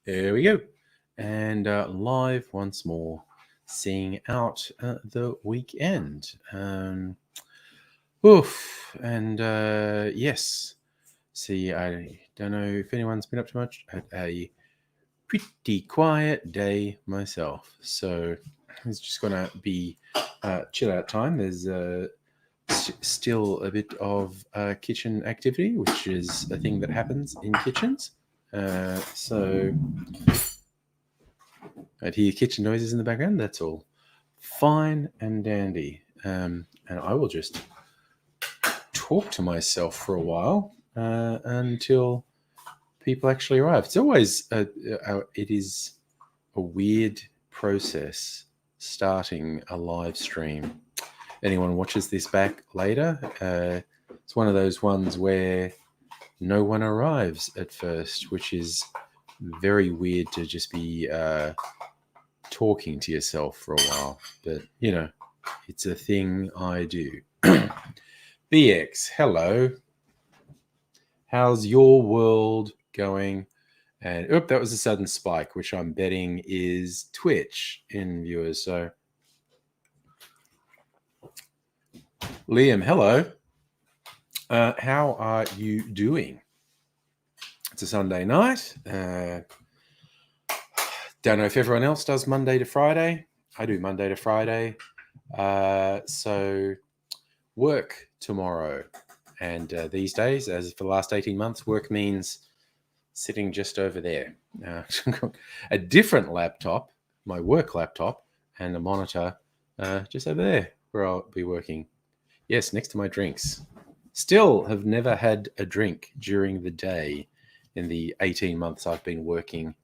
There we go. And live once more, seeing out the weekend. Yes. See, I don't know if anyone's been up to much. I had a pretty quiet day myself. So it's just going to be chill out time. There's still a bit of kitchen activity, which is a thing that happens in kitchens. So I'd hear kitchen noises in the background. That's all fine and dandy. And I will just talk to myself for a while until people actually arrive. It's always it is a weird process starting a live stream. Anyone watches this back later, it's one of those ones where no one arrives at first, which is very weird to just be talking to yourself for a while. But, you know, it's a thing I do. BX, hello. How's your world going? And, that was a sudden spike, which I'm betting is Twitch in viewers. So, Liam, hello. How are you doing? It's a Sunday night. Don't know if everyone else does Monday to Friday. I do Monday to Friday. So work tomorrow. And these days, as for the last 18 months, work means sitting just over there. A different laptop, my work laptop, and a monitor just over there where I'll be working. Yes, next to my drinks. Still have never had a drink during the day in the 18 months I've been working,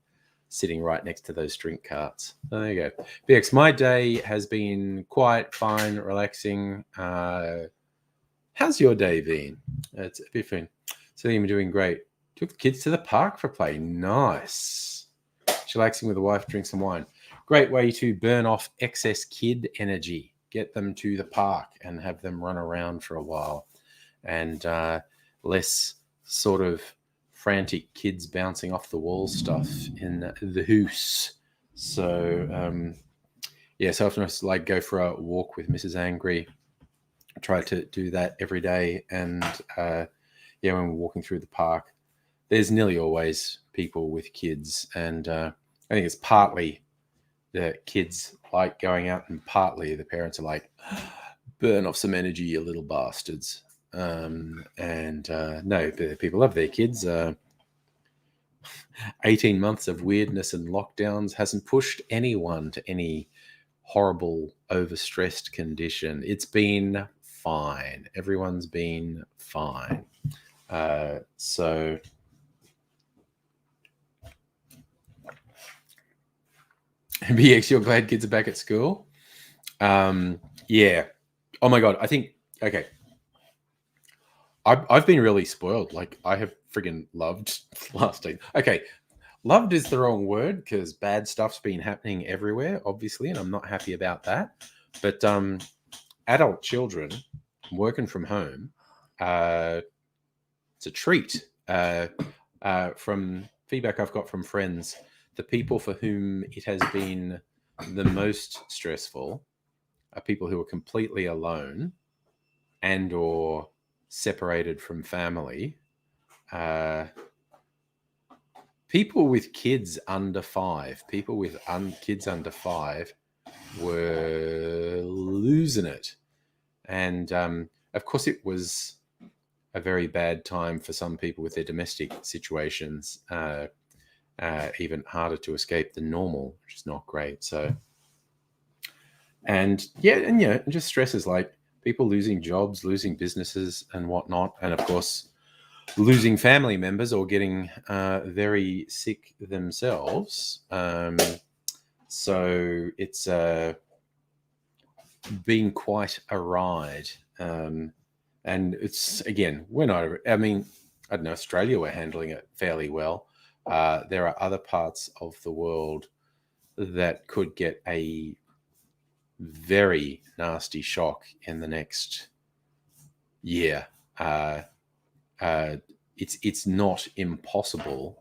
sitting right next to those drink carts. So there you go. BX, my day has been quite fine, relaxing. How's your day been? It's been so you've been doing great. Took the kids to the park for play. Nice. Chillaxing with the wife, drink some wine. Great way to burn off excess kid energy. Get them to the park and have them run around for a while. And less sort of frantic kids bouncing off the wall stuff in the house. So, so often I like go for a walk with Mrs. Angry. I try to do that every day. And, when we're walking through the park, there's nearly always people with kids. And I think it's partly the kids like going out and partly the parents are like, burn off some energy, you little bastards. No, people love their kids. 18 months of weirdness and lockdowns hasn't pushed anyone to any horrible, overstressed condition. It's been fine. Everyone's been fine. So BX, you're glad kids are back at school? Yeah. Oh my God. I think, okay. I've been really spoiled. Like, I have friggin' loved last day. Okay. Loved is the wrong word because bad stuff's been happening everywhere, obviously, and I'm not happy about that. But adult children working from home, it's a treat. From feedback I've got from friends, the people for whom it has been the most stressful are people who are completely alone and or separated from family. People with kids under 5, people with kids under 5 were losing it. And of course it was a very bad time for some people with their domestic situations, even harder to escape than normal, which is not great. So, and just stresses like people losing jobs, losing businesses and whatnot. And of course, losing family members or getting very sick themselves. So it's been quite a ride. And it's, again, we're not, I mean, I don't know, Australia, we're handling it fairly well. There are other parts of the world that could get a very nasty shock in the next year. It's not impossible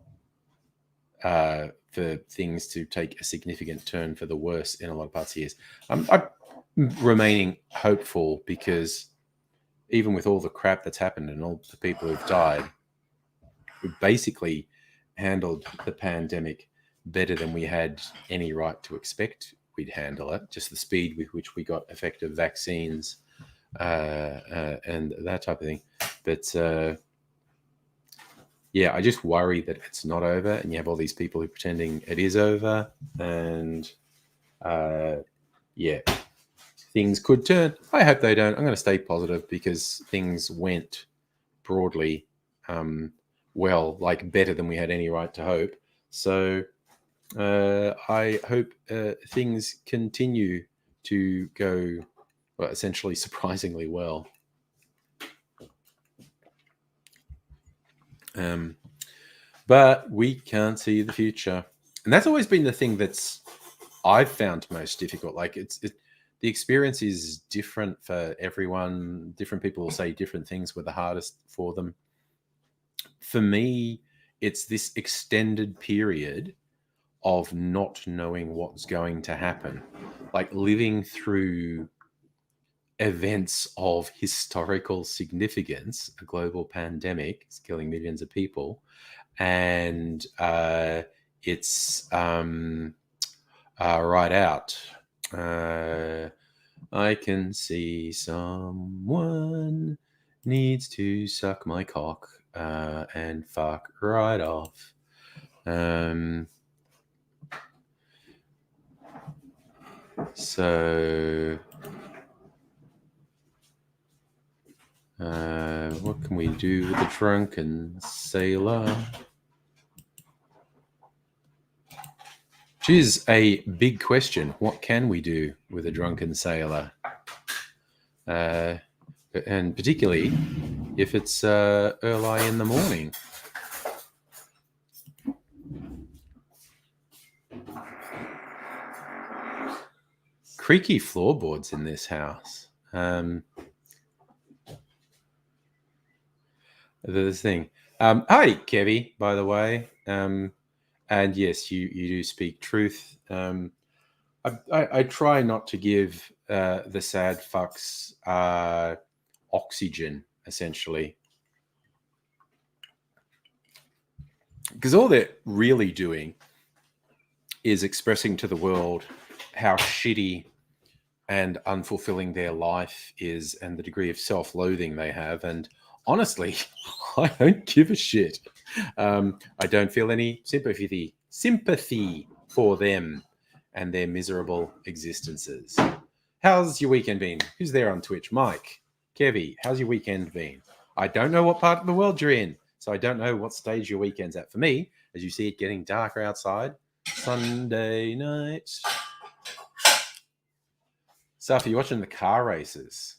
for things to take a significant turn for the worse in a lot of parts of the years. I'm remaining hopeful because even with all the crap that's happened and all the people who've died, we basically handled the pandemic better than we had any right to expect we'd handle it. Just the speed with which we got effective vaccines and that type of thing. But yeah, I just worry that it's not over, and you have all these people who are pretending it is over, and yeah, things could turn. I hope they don't. I'm going to stay positive because things went broadly well, like better than we had any right to hope. So I hope things continue to go, well, essentially surprisingly well. But we can't see the future, and that's always been the thing that's I've found most difficult. Like the experience is different for everyone. Different people will say different things were the hardest for them. For me, it's this extended period of not knowing what's going to happen, like living through events of historical significance. A global pandemic is killing millions of people, and it's right out. I can see someone needs to suck my cock and fuck right off. So what can we do with a drunken sailor? Which is a big question. What can we do with a drunken sailor? And particularly if it's early in the morning. Creaky floorboards in this house. The thing. Hi, Kevy, by the way. And yes, you do speak truth. I try not to give the sad fucks oxygen, essentially. Because all they're really doing is expressing to the world how shitty and unfulfilling their life is and the degree of self-loathing they have. And honestly, I don't give a shit. I don't feel any sympathy for them and their miserable existences. How's your weekend been? Who's there on Twitch? Mike, Kevy, how's your weekend been? I don't know what part of the world you're in, so I don't know what stage your weekend's at. For me, as you see it getting darker outside, Sunday night. Saf, you're watching the car races,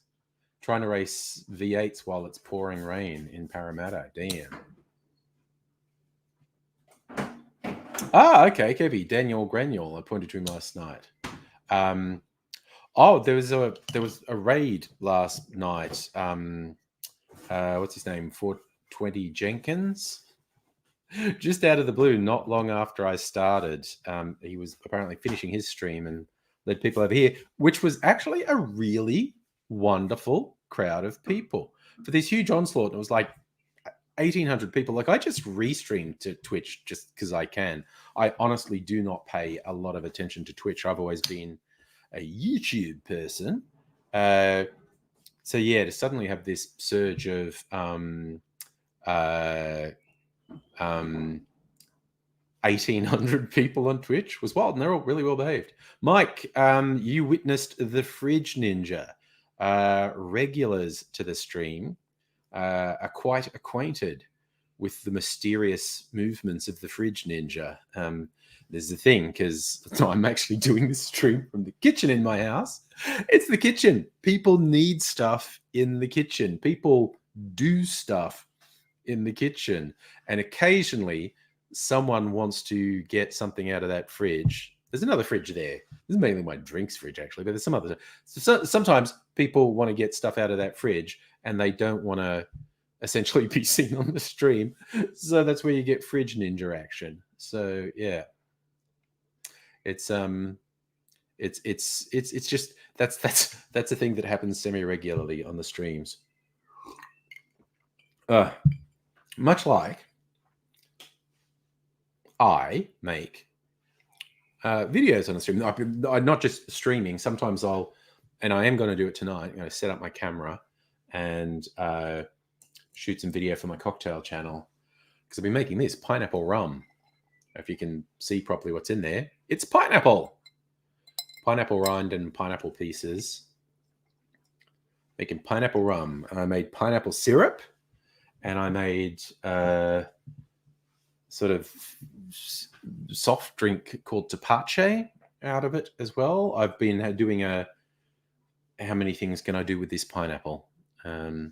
trying to race V8s while it's pouring rain in Parramatta. Damn. Okay, Kevy. Daniel Granule. I pointed to him last night. There was a raid last night. What's his name? 420 Jenkins. Just out of the blue, not long after I started, he was apparently finishing his stream and led people over here, which was actually a really wonderful crowd of people for this huge onslaught. It was like 1,800 people. Like, I just restreamed to Twitch just because I can. I honestly do not pay a lot of attention to Twitch. I've always been a YouTube person. So yeah, to suddenly have this surge of 1,800 people on Twitch was wild, and they're all really well behaved. Mike, you witnessed the Fridge Ninja. Regulars to the stream are quite acquainted with the mysterious movements of the Fridge Ninja. there's the thing, because I'm actually doing this stream from the kitchen in my house. It's the kitchen. People need stuff in the kitchen. People do stuff in the kitchen. And occasionally someone wants to get something out of that fridge. There's another fridge there. This is mainly my drinks fridge, actually, but there's some other. So sometimes people want to get stuff out of that fridge and they don't want to essentially be seen on the stream. So that's where you get fridge ninja action. So yeah. It's just that's a thing that happens semi-regularly on the streams. Much like I make videos on the stream. I'm not just streaming. Sometimes I am going to do it tonight. I'm going to set up my camera and shoot some video for my cocktail channel, because I've been making this pineapple rum. If you can see properly what's in there, it's pineapple rind and pineapple pieces. Making pineapple rum. And I made pineapple syrup, and I made sort of soft drink called tepache out of it as well. I've been doing how many things can I do with this pineapple? And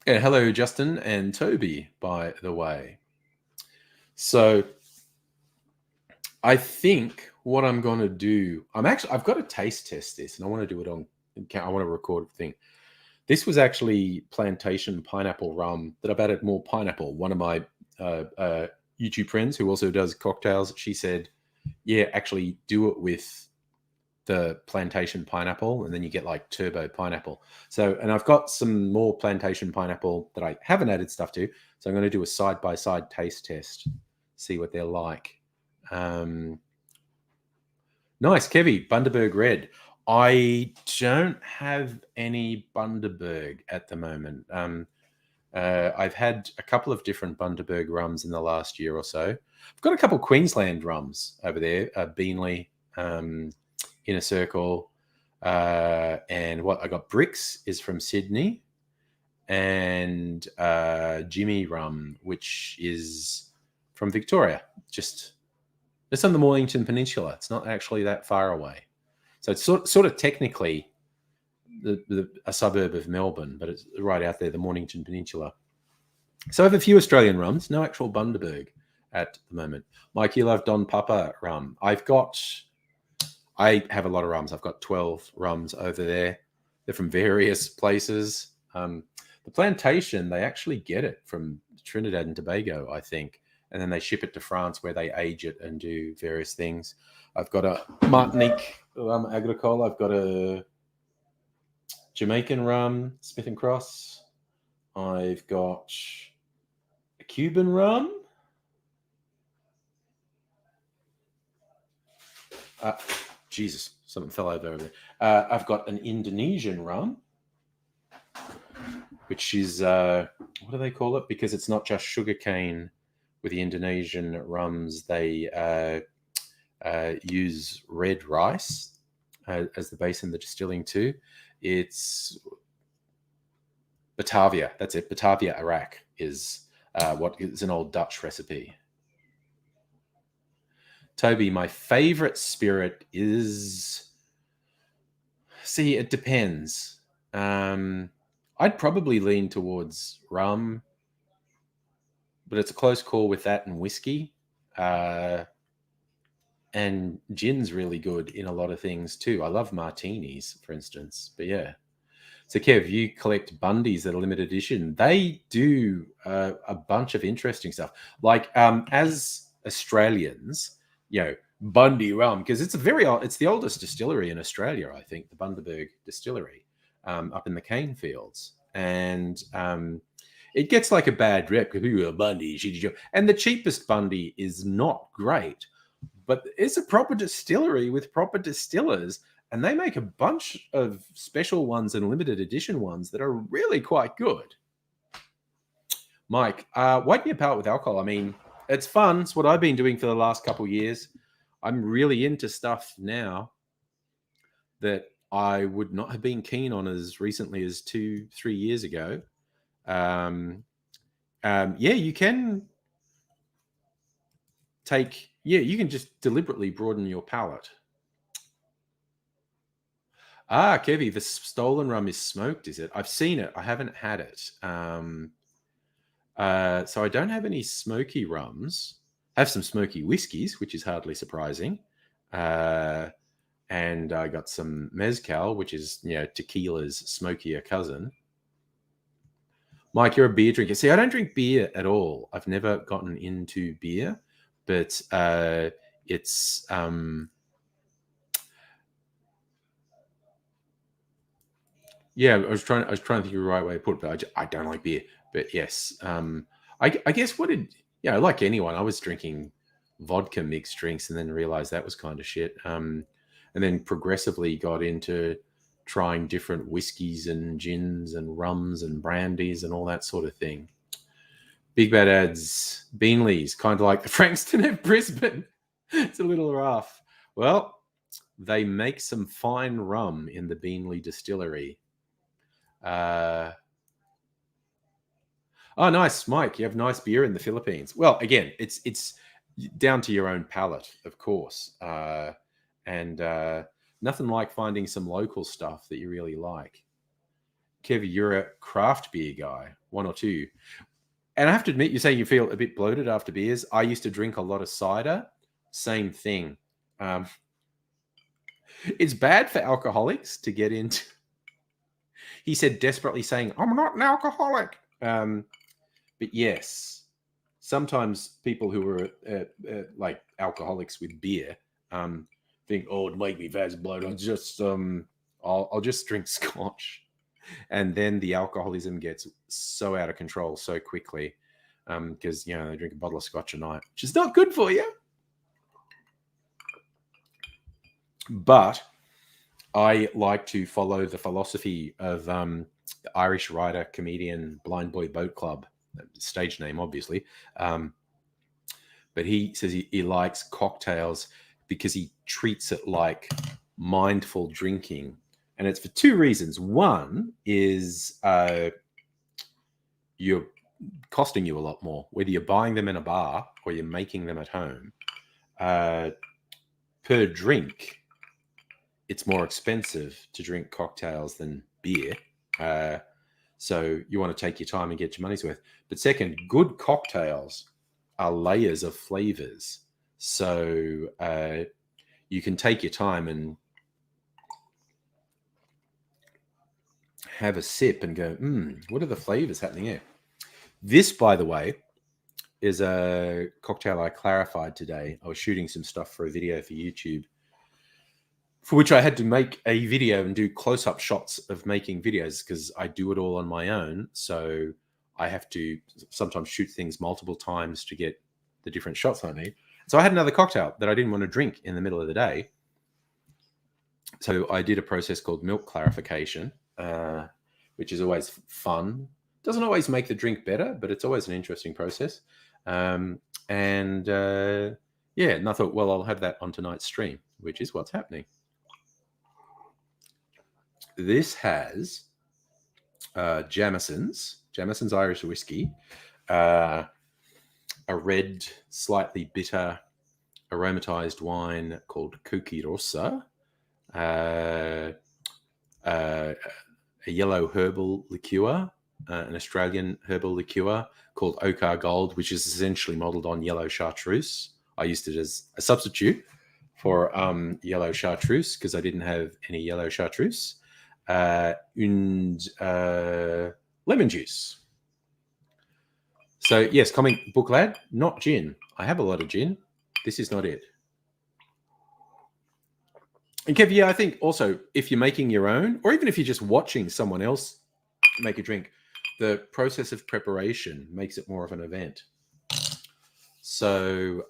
hello, Justin and Toby, by the way. So I think what I'm going to do, I've got to taste test this, and I want to do it I want to record a thing. This was actually plantation pineapple rum that I've added more pineapple. One of my YouTube friends who also does cocktails, she said, yeah, actually do it with the plantation pineapple, and then you get like turbo pineapple. So, and I've got some more plantation pineapple that I haven't added stuff to. So I'm going to do a side-by-side taste test, see what they're like. Nice, Kevy, Bundaberg Red. I don't have any Bundaberg at the moment. I've had a couple of different Bundaberg rums in the last year or so. I've got a couple of Queensland rums over there, Beanley, Inner Circle, and what I got Bricks is from Sydney, and Jimmy Rum, which is from Victoria. It's on the Mornington Peninsula. It's not actually that far away. So it's sort of technically a suburb of Melbourne, but it's right out there, the Mornington Peninsula. So I have a few Australian rums, no actual Bundaberg at the moment. Mike, you love Don Papa rum. I have a lot of rums. I've got 12 rums over there. They're from various places. The plantation, they actually get it from Trinidad and Tobago, I think. And then they ship it to France, where they age it and do various things. I've got a Martinique Agricole. I've got a Jamaican rum, Smith & Cross. I've got a Cuban rum. Jesus, something fell over there. I've got an Indonesian rum, which is, what do they call it? Because it's not just sugarcane with the Indonesian rums. They use red rice as the base in the distilling too. It's Batavia. That's it. Batavia, Iraq is what is an old Dutch recipe. Toby, my favorite spirit is... See, it depends. I'd probably lean towards rum, but it's a close call with that and whiskey. And gin's really good in a lot of things too. I love martinis, for instance. But yeah. So Kev, you collect Bundies that are limited edition. They do a bunch of interesting stuff. Like as Australians, Bundy rum, because it's the oldest distillery in Australia, I think, the Bundaberg Distillery, up in the cane fields. And it gets like a bad rep because Bundy, and the cheapest Bundy is not great. But it's a proper distillery with proper distillers, and they make a bunch of special ones and limited edition ones that are really quite good. Mike, wake me apart with alcohol. I mean, it's fun. It's what I've been doing for the last couple of years. I'm really into stuff now that I would not have been keen on as recently as 2-3 years ago. Yeah, you can take Yeah, you can just deliberately broaden your palate. Ah, Kevy, the stolen rum is smoked, is it? I've seen it. I haven't had it. So I don't have any smoky rums. I have some smoky whiskies, which is hardly surprising. And I got some mezcal, which is tequila's smokier cousin. Mike, you're a beer drinker. See, I don't drink beer at all. I've never gotten into beer, but it's yeah. I was trying to think of the right way to put it, but I don't like beer. But yes, I guess like anyone, I was drinking vodka mixed drinks and then realized that was kind of shit. And then progressively got into trying different whiskeys and gins and rums and brandies and all that sort of thing. Big Bad Ad's Beanley's, kind of like the Frankston of Brisbane. It's a little rough. Well, they make some fine rum in the Beanley distillery. Oh, nice, Mike. You have nice beer in the Philippines. Well, again, it's down to your own palate, of course. And nothing like finding some local stuff that you really like. Kev, you're a craft beer guy, one or two. And I have to admit, you're saying you feel a bit bloated after beers. I used to drink a lot of cider. Same thing. It's bad for alcoholics to get into. He said desperately saying, I'm not an alcoholic. But yes, sometimes people who are like alcoholics with beer think, oh, it'd make me fast bloat. I'll just drink scotch. And then the alcoholism gets so out of control so quickly because, they drink a bottle of scotch a night, which is not good for you. But I like to follow the philosophy of the Irish writer, comedian, Blind Boy Boat Club, stage name, obviously. But he says he likes cocktails because he treats it like mindful drinking. And it's for two reasons. One is you're costing you a lot more, whether you're buying them in a bar or you're making them at home. Per drink, it's more expensive to drink cocktails than beer. So you want to take your time and get your money's worth. But second, good cocktails are layers of flavors. So you can take your time and have a sip and go, what are the flavors happening here? This, by the way, is a cocktail I clarified today. I was shooting some stuff for a video for YouTube, for which I had to make a video and do close-up shots of making videos because I do it all on my own. So I have to sometimes shoot things multiple times to get the different shots I need. So I had another cocktail that I didn't want to drink in the middle of the day. So I did a process called milk clarification, which is always fun. Doesn't always make the drink better, but it's always an interesting process. And I thought, well, I'll have that on tonight's stream, which is what's happening. This has Jameson's Irish whiskey, a red, slightly bitter, aromatized wine called Cucchi Rossa, a yellow herbal liqueur, an Australian herbal liqueur called Ochre Gold, which is essentially modeled on yellow chartreuse. I used it as a substitute for yellow chartreuse because I didn't have any yellow chartreuse. And lemon juice. So yes, comic book lad, not gin. I have a lot of gin. This is not it. And Kev, I think also if you're making your own, or even if you're just watching someone else make a drink, the process of preparation makes it more of an event. So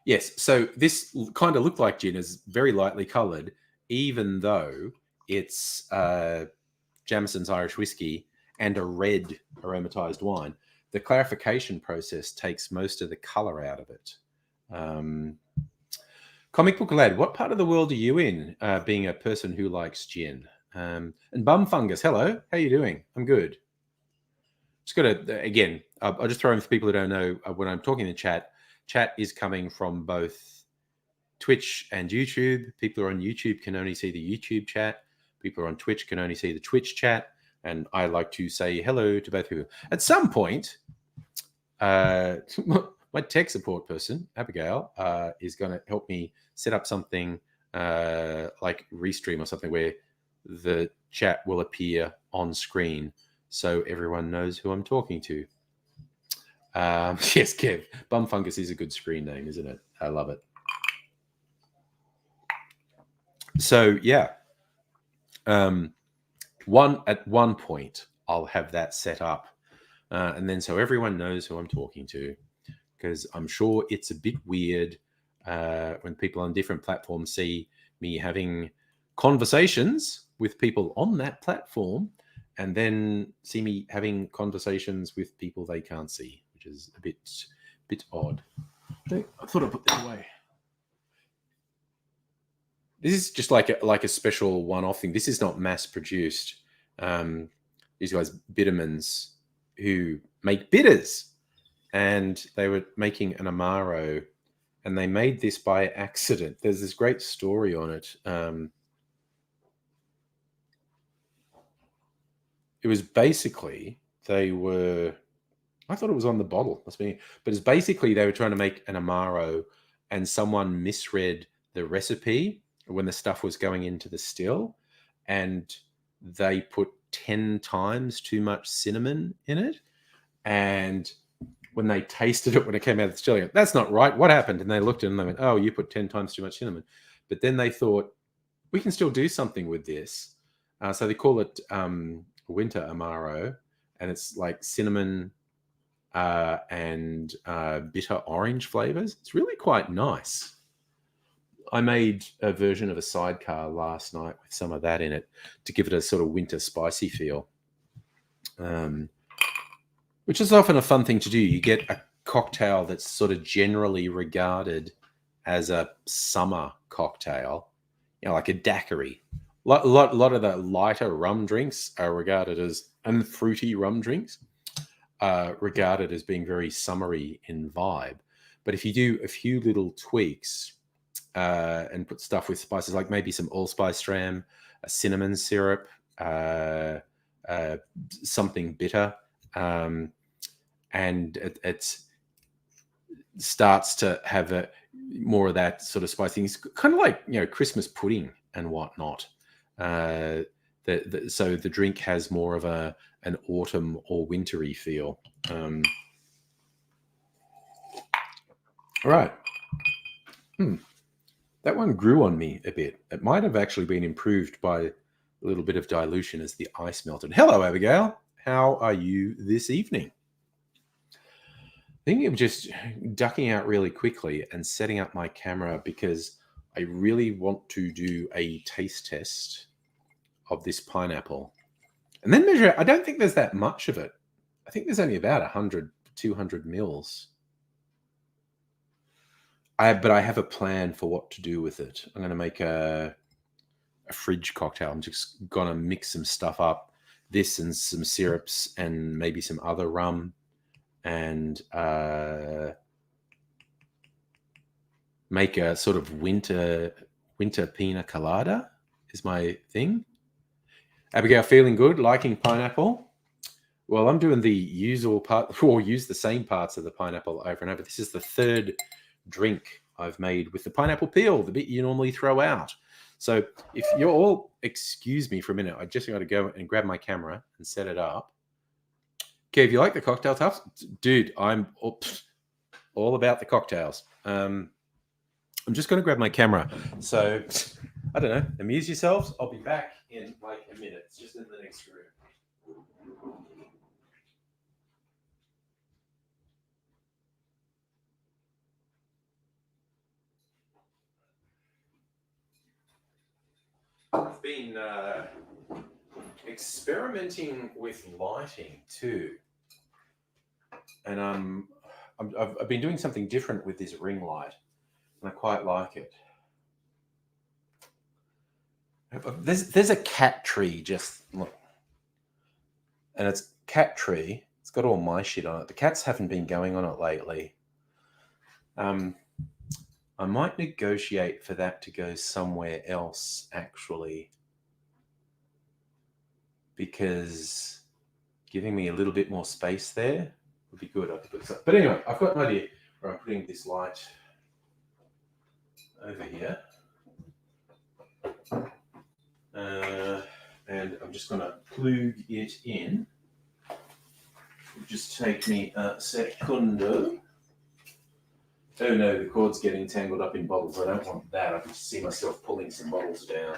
yes, so this kind of looked like gin, is very lightly coloured, even though it's Jameson's Irish whiskey and a red aromatized wine. The clarification process takes most of the colour out of it. Comic book lad, what part of the world are you in, being a person who likes gin? And Bum Fungus, hello, how are you doing? I'm good. Just got to, again, I'll just throw in for people who don't know, when I'm talking in chat is coming from both Twitch and YouTube. People who are on YouTube can only see the YouTube chat. People who are on Twitch can only see the Twitch chat. And I like to say hello to both people. At some point, my tech support person, Abigail, is going to help me set up something like Restream or something where the chat will appear on screen so everyone knows who I'm talking to. Yes, Kev, Bum Fungus is a good screen name, isn't it? I love it. So yeah, at one point I'll have that set up, and then so everyone knows who I'm talking to, because I'm sure it's a bit weird when people on different platforms see me having conversations with people on that platform, and then see me having conversations with people they can't see, which is a bit odd. I thought I'd put this away. This is just like a special one-off thing. This is not mass-produced. These guys, Bittermans, who make bitters, and they were making an Amaro, and they made this by accident. There's this great story on it. It was basically I thought it was on the bottle, but it's basically they were trying to make an Amaro, and someone misread the recipe when the stuff was going into the still, and they put 10 times too much cinnamon in it. And when they tasted it, when it came out of the still, they go, that's not right. What happened? And they looked at it and they went, oh, you put 10 times too much cinnamon. But then they thought, we can still do something with this. So they call it Winter Amaro, and it's like cinnamon and bitter orange flavors. It's really quite nice. I made a version of a sidecar last night with some of that in it to give it a sort of winter spicy feel, which is often a fun thing to do. You get a cocktail that's sort of generally regarded as a summer cocktail, like a daiquiri. A lot of the lighter rum drinks are regarded as, and fruity rum drinks, regarded as being very summery in vibe. But if you do a few little tweaks and put stuff with spices, like maybe some allspice dram, a cinnamon syrup, something bitter, and it starts to have more of that sort of spicy thing. It's kind of like, Christmas pudding and whatnot. So the drink has more of an autumn or wintry feel. All right. That one grew on me a bit. It might have actually been improved by a little bit of dilution as the ice melted. Hello, Abigail. How are you this evening? I think I'm just ducking out really quickly and setting up my camera because I really want to do a taste test of this pineapple and then measure it. I don't think there's that much of it. I think there's only about 100, 200 mils. But I have a plan for what to do with it. I'm going to make a fridge cocktail. I'm just going to mix some stuff up, this and some syrups and maybe some other rum, and make a sort of winter pina colada is my thing. Abigail, feeling good, liking pineapple? Well, I'm doing the usual part, or use the same parts of the pineapple over and over. This is the third drink I've made with the pineapple peel, the bit you normally throw out. So if you're all, excuse me for a minute, I just got to go and grab my camera and set it up. Okay, if you like the cocktail tufts, dude, I'm all about the cocktails. I'm just going to grab my camera. So, I don't know, amuse yourselves. I'll be back in like a minute. It's just in the next room. I've been experimenting with lighting too. And I've been doing something different with this ring light. And I quite like it. There's a cat tree, just look, and it's cat tree. It's got all my shit on it. The cats haven't been going on it lately. I might negotiate for that to go somewhere else, actually, because giving me a little bit more space there would be good. But anyway, I've got an idea where I'm putting this light over here. And I'm just going to plug it in. It'll just take me a secundo. Oh no, the cord's getting tangled up in bottles. I don't want that. I can see myself pulling some bottles down.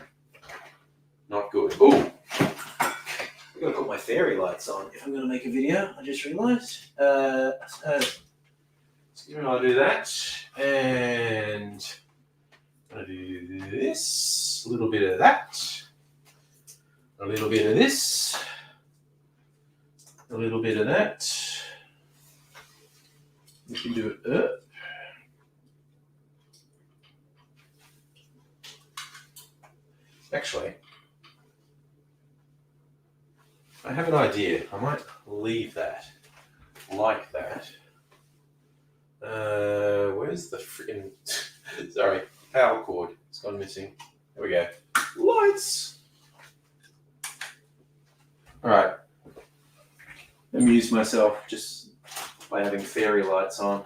Not good. Oh, I've got to put my fairy lights on if I'm going to make a video. I just realised. I'll do that. And I'll do this. A little bit of that. A little bit of this. A little bit of that. We can do it up. Actually, I have an idea. I might leave that like that. Where's the freaking... Sorry, power cord. It's gone missing. There we go. Lights! Alright. Amuse myself just by having fairy lights on.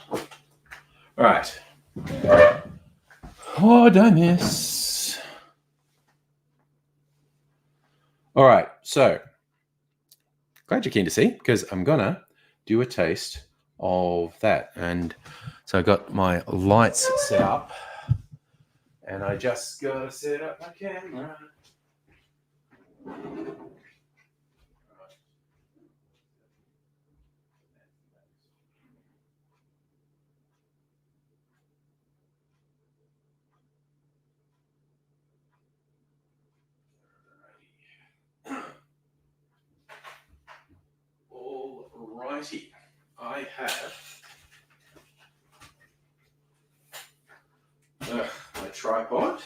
Alright. What did I miss? All right, so glad you're keen to see, because I'm gonna do a taste of that. And so I got my lights set up, and I just gotta set up my camera. Alrighty, I have my tripod.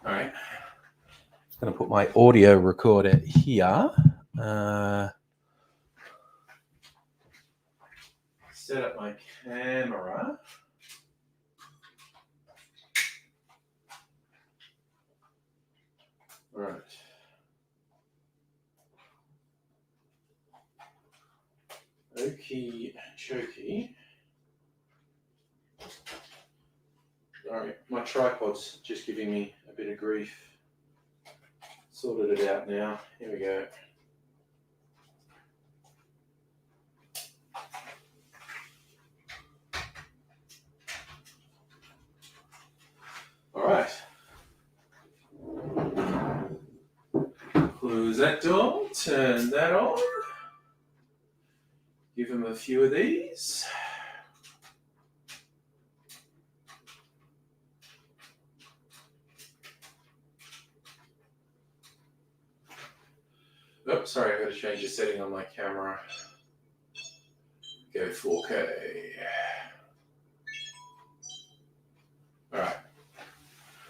All right, I'm going to put my audio recorder here. Set up my camera. All right. Okie chokie. Alright, my tripod's just giving me a bit of grief. Sorted it out now. Here we go. Alright. Close that door, turn that on. Give him a few of these. Oh, sorry, I've got to change the setting on my camera. Go 4K. All right.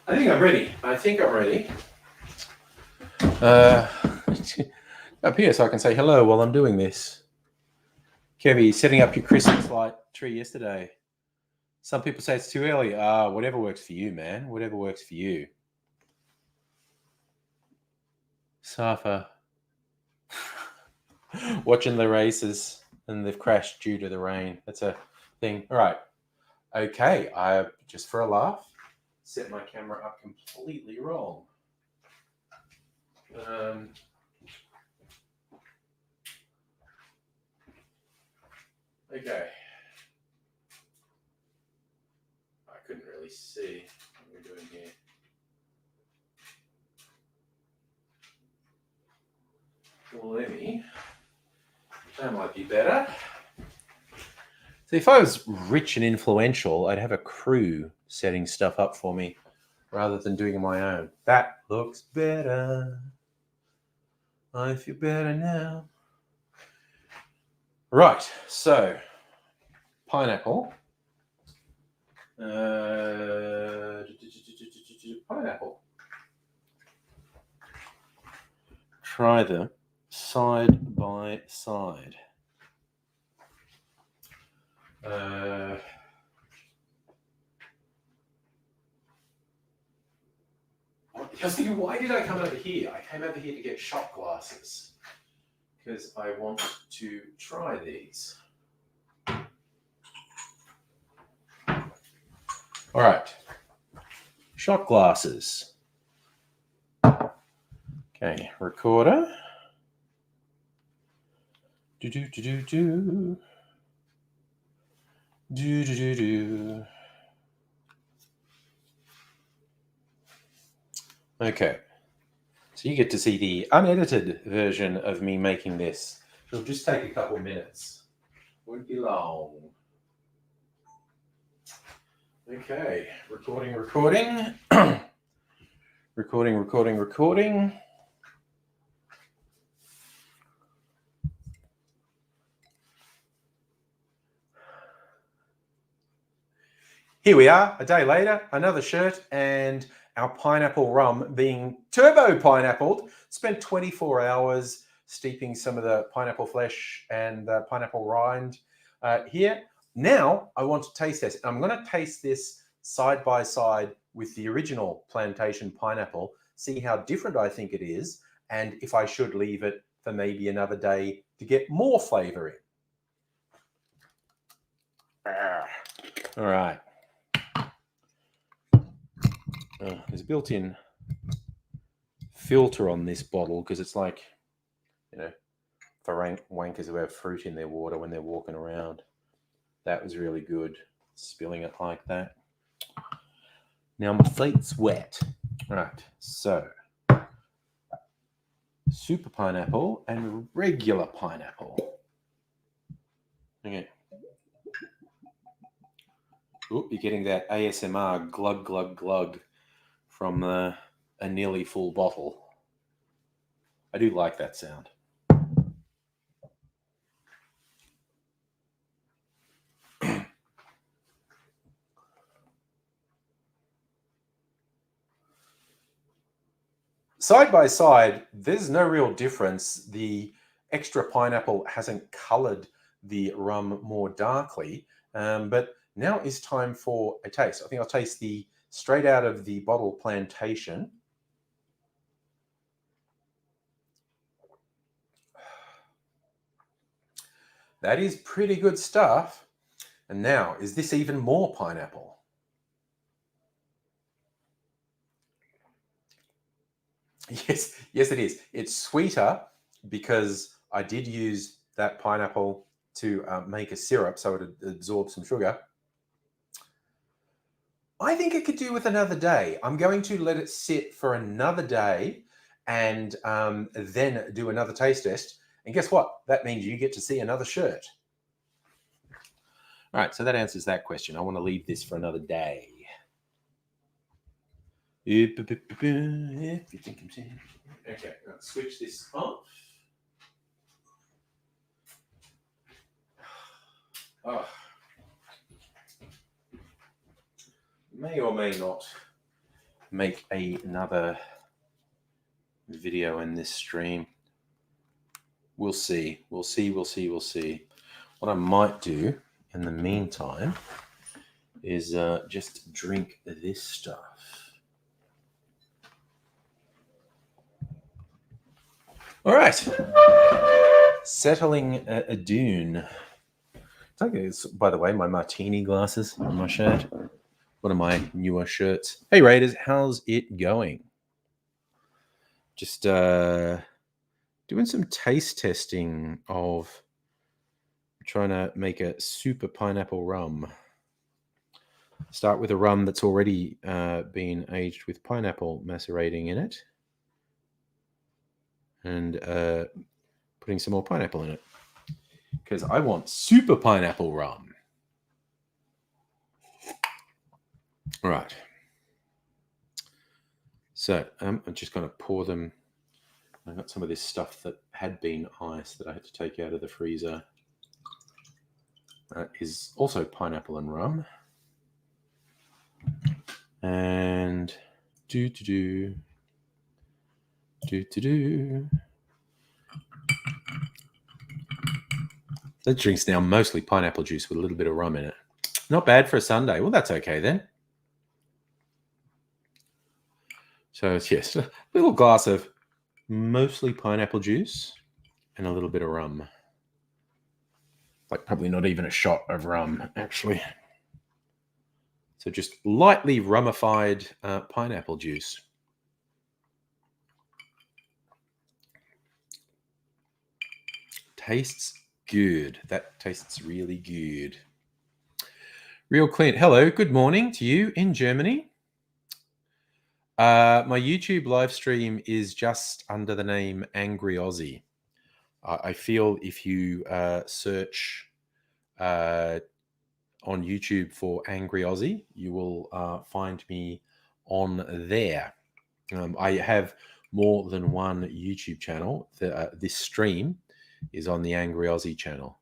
I think I'm ready. Up here so I can say hello while I'm doing this. Kevy, setting up your Christmas light tree yesterday. Some people say it's too early. Whatever works for you, man. Whatever works for you. Safa. Watching the races and they've crashed due to the rain. That's a thing. All right. Okay. I just for a laugh set my camera up completely wrong. Okay. I couldn't really see what we're doing here. Well, that might be better. So if I was rich and influential, I'd have a crew setting stuff up for me rather than doing it on my own. That looks better. I feel better now. Right, so pineapple. Pineapple. Try them side by side. I was thinking, why did I come over here? I came over here to get shot glasses because I want to try these. All right, shot glasses. Okay, recorder. Do do do do do. Do do do do. Okay, so you get to see the unedited version of me making this. It'll just take a couple minutes. Won't be long. Okay, recording. recording. Here we are, a day later, another shirt, and our pineapple rum being turbo pineappled. Spent 24 hours steeping some of the pineapple flesh and the pineapple rind here. Now I want to taste this. I'm going to taste this side by side with the original plantation pineapple, see how different I think it is, and if I should leave it for maybe another day to get more flavor in. All right. There's a built-in filter on this bottle because it's like, for wankers who have fruit in their water when they're walking around. That was really good, spilling it like that. Now my feet's wet. Right, so super pineapple and regular pineapple. Okay. Oop, you're getting that ASMR glug, glug, glug from a nearly full bottle. I do like that sound. Side by side, there's no real difference. The extra pineapple hasn't colored the rum more darkly, but now is time for a taste. I think I'll taste the straight out of the bottle plantation. That is pretty good stuff. And now, is this even more pineapple? Yes, it is. It's sweeter because I did use that pineapple to make a syrup, so it absorbs some sugar. I think it could do with another day. I'm going to let it sit for another day and then do another taste test. And guess what? That means you get to see another shirt. All right, so that answers that question. I want to leave this for another day. If you think I'm saying. Okay, let's switch this off. Oh. May or may not make another video in this stream. We'll see. What I might do in the meantime is just drink this stuff. All right. Settling a dune. By the way, my Martini glasses on my shirt. One of my newer shirts. Hey Raiders, how's it going? Just doing some taste testing of trying to make a super pineapple rum. Start with a rum that's already been aged with pineapple macerating in it. And putting some more pineapple in it. Because I want super pineapple rum. All right. So I'm just going to pour them. I got some of this stuff that had been ice that I had to take out of the freezer. Is also pineapple and rum. And do. That drink's now mostly pineapple juice with a little bit of rum in it. Not bad for a Sunday. Well, that's okay then. So it's, yes, a little glass of mostly pineapple juice and a little bit of rum. Like probably not even a shot of rum, actually. So just lightly rummified pineapple juice. Tastes good. That tastes really good. Real Clint, hello. Good morning to you in Germany. My YouTube live stream is just under the name Angry Aussie. I feel if you search on YouTube for Angry Aussie, you will find me on there. I have more than one YouTube channel. This stream is on the Angry Aussie channel.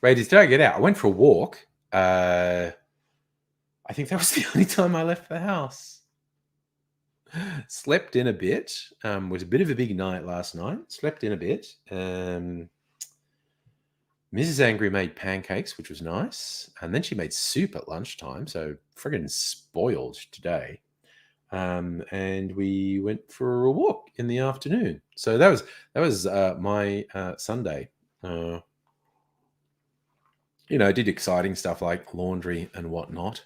Raiders, did I get out? I went for a walk. I think that was the only time I left the house. Slept in a bit. Was a bit of a big night last night. Slept in a bit. Mrs. Angry made pancakes, which was nice. And then she made soup at lunchtime. So friggin' spoiled today. And we went for a walk in the afternoon. So that was my Sunday. I did exciting stuff like laundry and whatnot.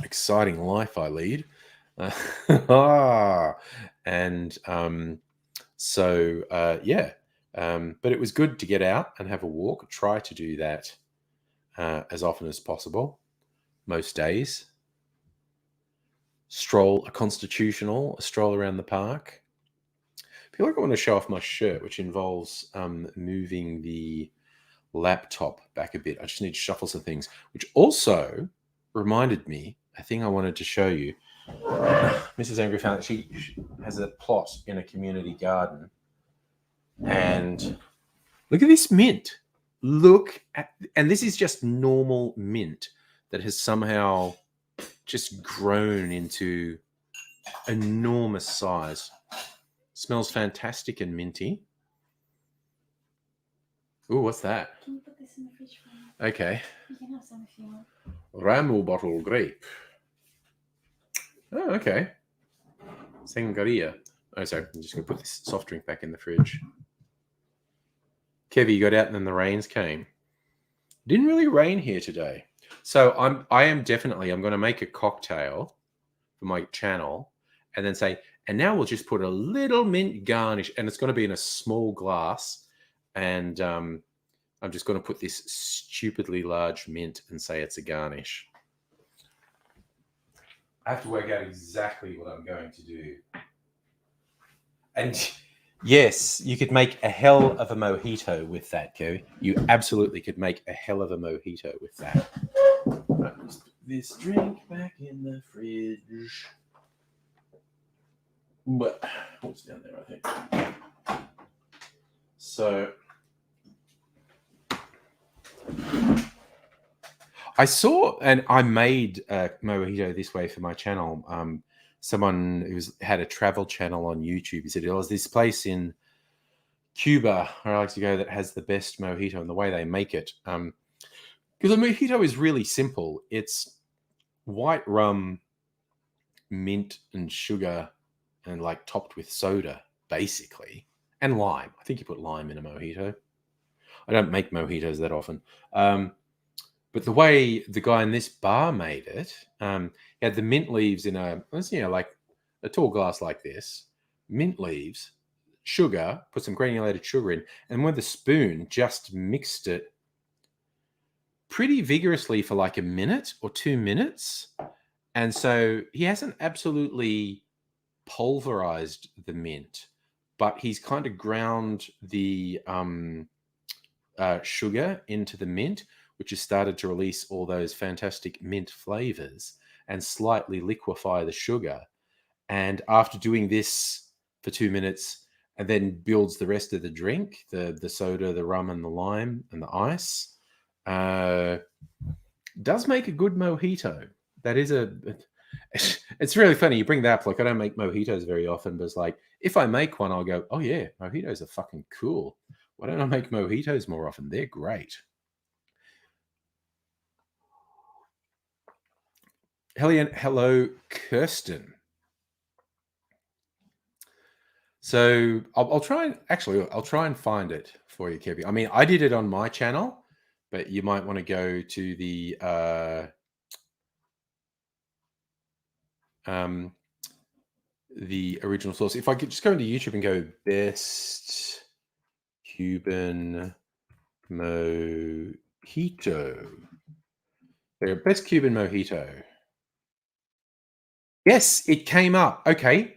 Exciting life I lead. And yeah. But it was good to get out and have a walk. Try to do that as often as possible, most days. Stroll a stroll around the park. I feel like I want to show off my shirt, which involves moving the laptop back a bit. I just need to shuffle some things, which also reminded me a thing I wanted to show you. Mrs. Angry found that she has a plot in a community garden. And look at this mint. And this is just normal mint that has somehow just grown into enormous size. Smells fantastic and minty. Ooh, what's that? Can you put this in the fridge for me? Okay. You can have some if you want. Ramu bottle grape. Oh, okay. Sangria. Oh, sorry. I'm just going to put this soft drink back in the fridge. Kevy, you got out and then the rains came. Didn't really rain here today. So I'm going to make a cocktail for my channel and then say, and now we'll just put a little mint garnish, and it's going to be in a small glass. And I'm just going to put this stupidly large mint and say it's a garnish. I have to work out exactly what I'm going to do. And yes, you could make a hell of a mojito with that, Kerry. You absolutely could make a hell of a mojito with that. Right, let's put this drink back in the fridge. But what's down there, I think. So I saw, and I made a mojito this way for my channel. Someone who's had a travel channel on YouTube, he said, "Oh, there's this place in Cuba where I like to go that has the best mojito," and the way they make it. Because a mojito is really simple. It's white rum, mint and sugar, and like topped with soda, basically, and lime. I think you put lime in a mojito. I don't make mojitos that often. But the way the guy in this bar made it, he had the mint leaves in like a tall glass like this, mint leaves, sugar, put some granulated sugar in, and with a spoon just mixed it pretty vigorously for like a minute or 2 minutes. And so he hasn't absolutely pulverized the mint, but he's kind of ground the sugar into the mint, which has started to release all those fantastic mint flavors and slightly liquefy the sugar. And after doing this for 2 minutes, and then builds the rest of the drink, the soda, the rum, and the lime, and the ice, does make a good mojito. That is it's really funny. You bring that up. Like, I don't make mojitos very often, but it's like, if I make one, I'll go, oh yeah, mojitos are fucking cool. Why don't I make mojitos more often? They're great. Hello, Kirsten. So I'll try and find it for you, Kevin. I mean, I did it on my channel, but you might want to go to the original source. If I could just go into YouTube and go best Cuban mojito. There, best Cuban mojito. Yes, it came up. Okay.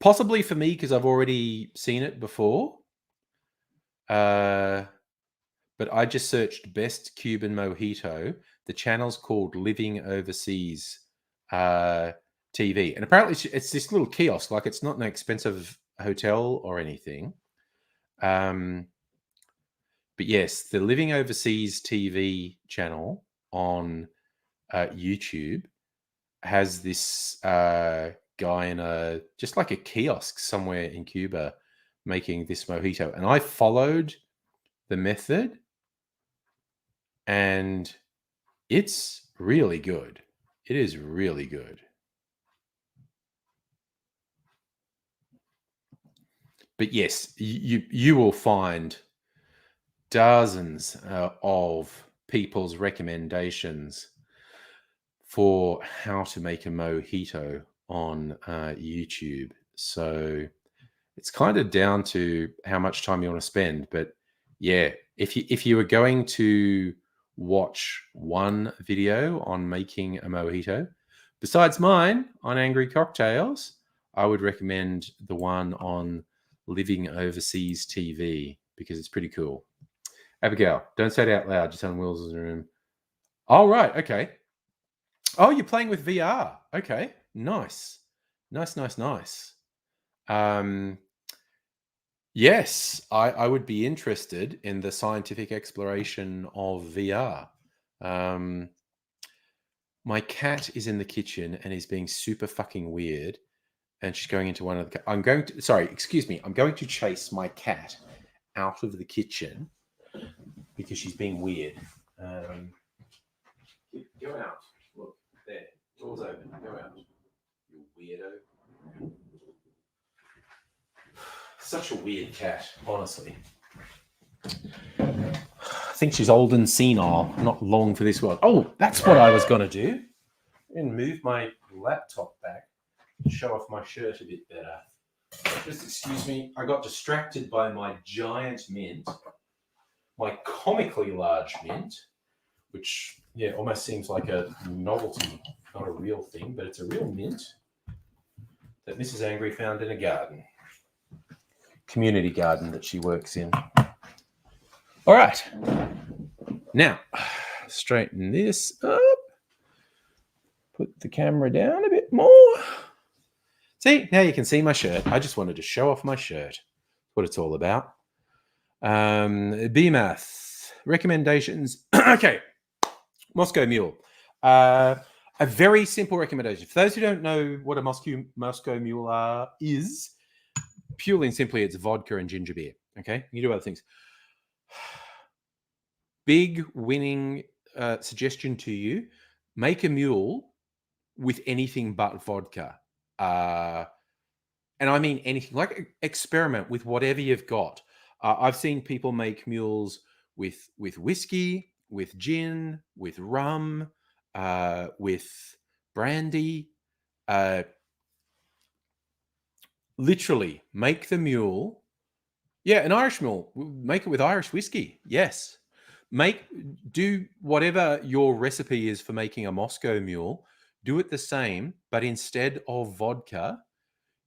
Possibly for me because I've already seen it before. But I just searched best Cuban mojito. The channel's called Living Overseas TV. And apparently it's this little kiosk. Like it's not an expensive hotel or anything. But yes, the Living Overseas TV channel on YouTube has this guy in just like a kiosk somewhere in Cuba making this mojito. And I followed the method and it's really good. It is really good. But yes, you will find dozens of people's recommendations for how to make a mojito on YouTube. So it's kind of down to how much time you want to spend. But yeah, if you were going to watch one video on making a mojito, besides mine on Angry Cocktails, I would recommend the one on Living Overseas TV because it's pretty cool. Abigail, don't say it out loud. Just on Will's room. Oh, right. Okay. Oh, you're playing with VR. Okay. Nice. Yes, I would be interested in the scientific exploration of VR. My cat is in the kitchen and is being super fucking weird. And she's going into one of the... I'm going to chase my cat out of the kitchen because she's being weird. Go out. Look, there. Door's open. Go out. You weirdo. Such a weird cat, honestly. I think she's old and senile, not long for this world. Oh, that's what I was going to do. And move my laptop back and show off my shirt a bit better. Just excuse me, I got distracted by my giant mint, my comically large mint, which, yeah, almost seems like a novelty, not a real thing, but it's a real mint that Mrs. Angry found in a garden. Community garden that she works in. All right. Now, straighten this up. Put the camera down a bit more. See, now you can see my shirt. I just wanted to show off my shirt. What it's all about. BMath. Recommendations. Okay. Moscow Mule. A very simple recommendation. For those who don't know what a Moscow Mule is, purely and simply, it's vodka and ginger beer. Okay? You do other things. Big winning suggestion to you. Make a mule with anything but vodka. And I mean anything. Like, experiment with whatever you've got. I've seen people make mules with whiskey, with gin, with rum, with brandy. Literally, make the mule. Yeah, an Irish mule. Make it with Irish whiskey. Yes. Do whatever your recipe is for making a Moscow Mule. Do it the same, but instead of vodka,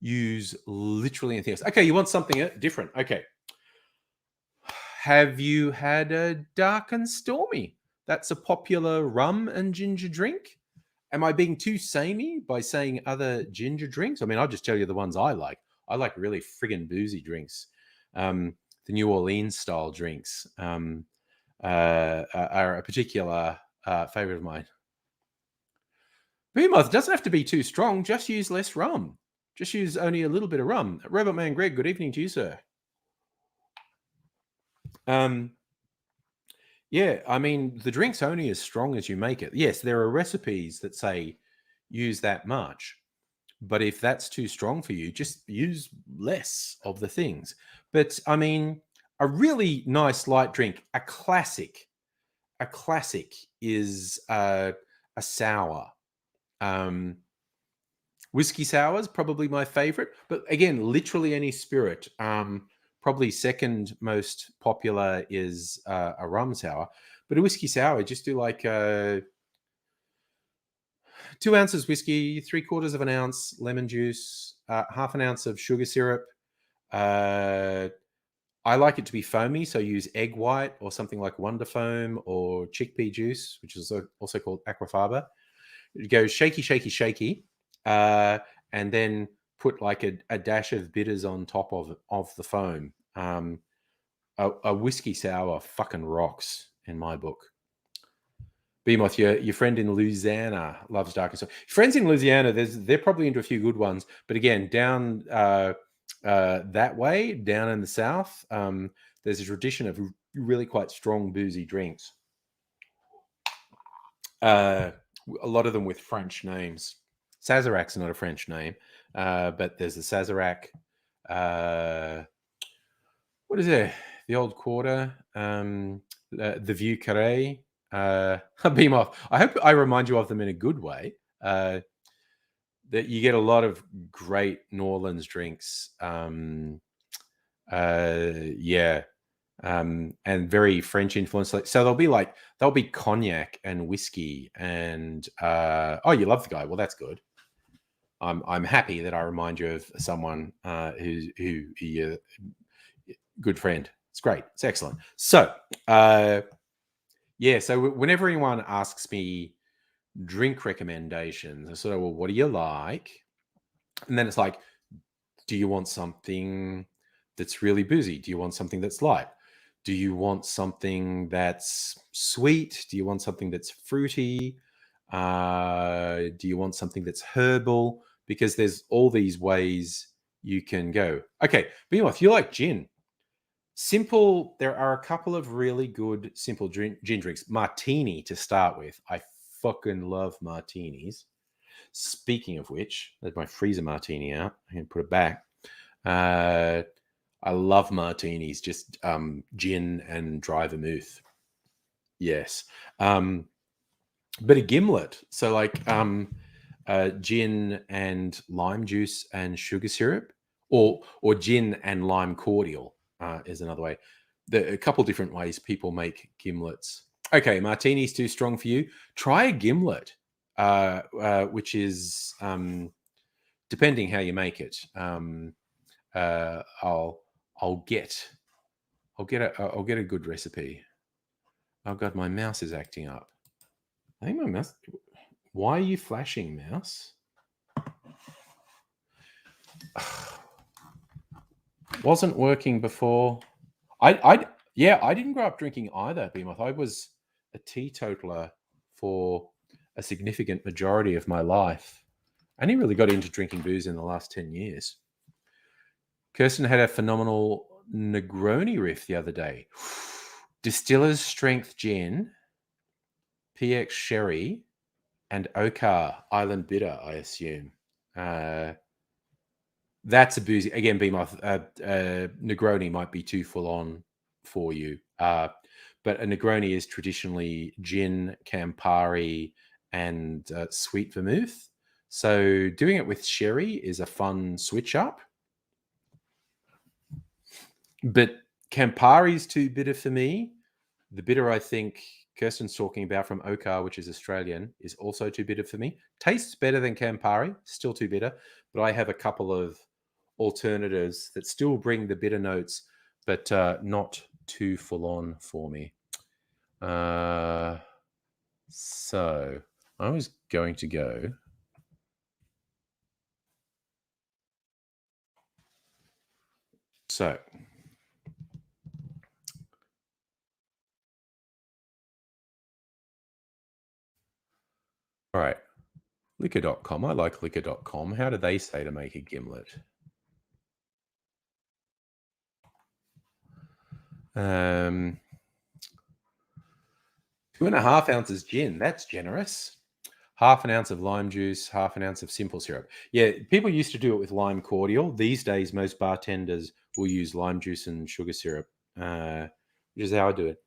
use literally anything else. Okay, you want something different. Okay. Have you had a dark and stormy? That's a popular rum and ginger drink. Am I being too samey by saying other ginger drinks? I mean, I'll just tell you the ones I like. I like really friggin' boozy drinks. The New Orleans style drinks are a particular favorite of mine. Behemoth doesn't have to be too strong. Just use less rum. Just use only a little bit of rum. Robot Man Greg, good evening to you, sir. Yeah, I mean, the drink's only as strong as you make it. Yes, there are recipes that say use that much, but if that's too strong for you, just use less of the things. But I mean, a really nice light drink, a classic is a sour. Whiskey sour is probably my favorite, but again, literally any spirit. Probably second most popular is a rum sour, but a whiskey sour, just do like 2 ounces whiskey, 3/4 of an ounce lemon juice, half an ounce of sugar syrup. I like it to be foamy, so use egg white or something like Wonder Foam or chickpea juice, which is also called aquafaba. It goes shaky, shaky, shaky, and then put like a dash of bitters on top of the foam. A whiskey sour fucking rocks in my book. Beamoth, your friend in Louisiana loves dark and so. Friends in Louisiana, they're probably into a few good ones, but again, down that way, down in the south, there's a tradition of really quite strong boozy drinks. A lot of them with French names. Sazerac's not a French name, but there's the Sazerac. What is it? The Old Quarter, the Vieux Carré. Beam off. I hope I remind you of them in a good way. That you get a lot of great New Orleans drinks. Yeah. And very French influence. So there'll be cognac and whiskey and oh, you love the guy. Well, that's good. I'm happy that I remind you of someone who good friend. It's great. It's excellent. So yeah. So whenever anyone asks me drink recommendations, I sort of, well, what do you like? And then it's like, do you want something that's really boozy? Do you want something that's light? Do you want something that's sweet? Do you want something that's fruity? Do you want something that's herbal? Because there's all these ways you can go. Okay, but you know, if you like gin, simple, there are a couple of really good simple gin drinks. Martini to start with. I fucking love martinis. Speaking of which, there's my freezer martini out. I can put it back. I love martinis, just gin and dry vermouth. Yes. But a gimlet. So like gin and lime juice and sugar syrup, or gin and lime cordial is another way. There are a couple different ways people make gimlets. Okay, martini's too strong for you. Try a gimlet, which is depending how you make it. I'll get a good recipe. Oh god, my mouse is acting up. I think my mouse. Why are you flashing, mouse? Wasn't working before. I didn't grow up drinking either, Beamoth. I was a teetotaler for a significant majority of my life. I only really got into drinking booze in the last 10 years. Kirsten had a phenomenal Negroni riff the other day. Distiller's Strength Gin, PX Sherry, and Okar Island Bitter, I assume. That's a boozy. Again, Beamoth, Negroni might be too full on for you. But a Negroni is traditionally gin, Campari, and sweet vermouth. So doing it with sherry is a fun switch up. But Campari's too bitter for me. The bitter I think Kirsten's talking about from Okar, which is Australian, is also too bitter for me. Tastes better than Campari, still too bitter. But I have a couple of alternatives that still bring the bitter notes, but not too full on for me. So I was going to go. So all right, liquor.com. I like liquor.com. How do they say to make a gimlet? 2.5 ounces gin. That's generous. Half an ounce of lime juice, half an ounce of simple syrup. Yeah, people used to do it with lime cordial. These days, most bartenders will use lime juice and sugar syrup, which is how I do it.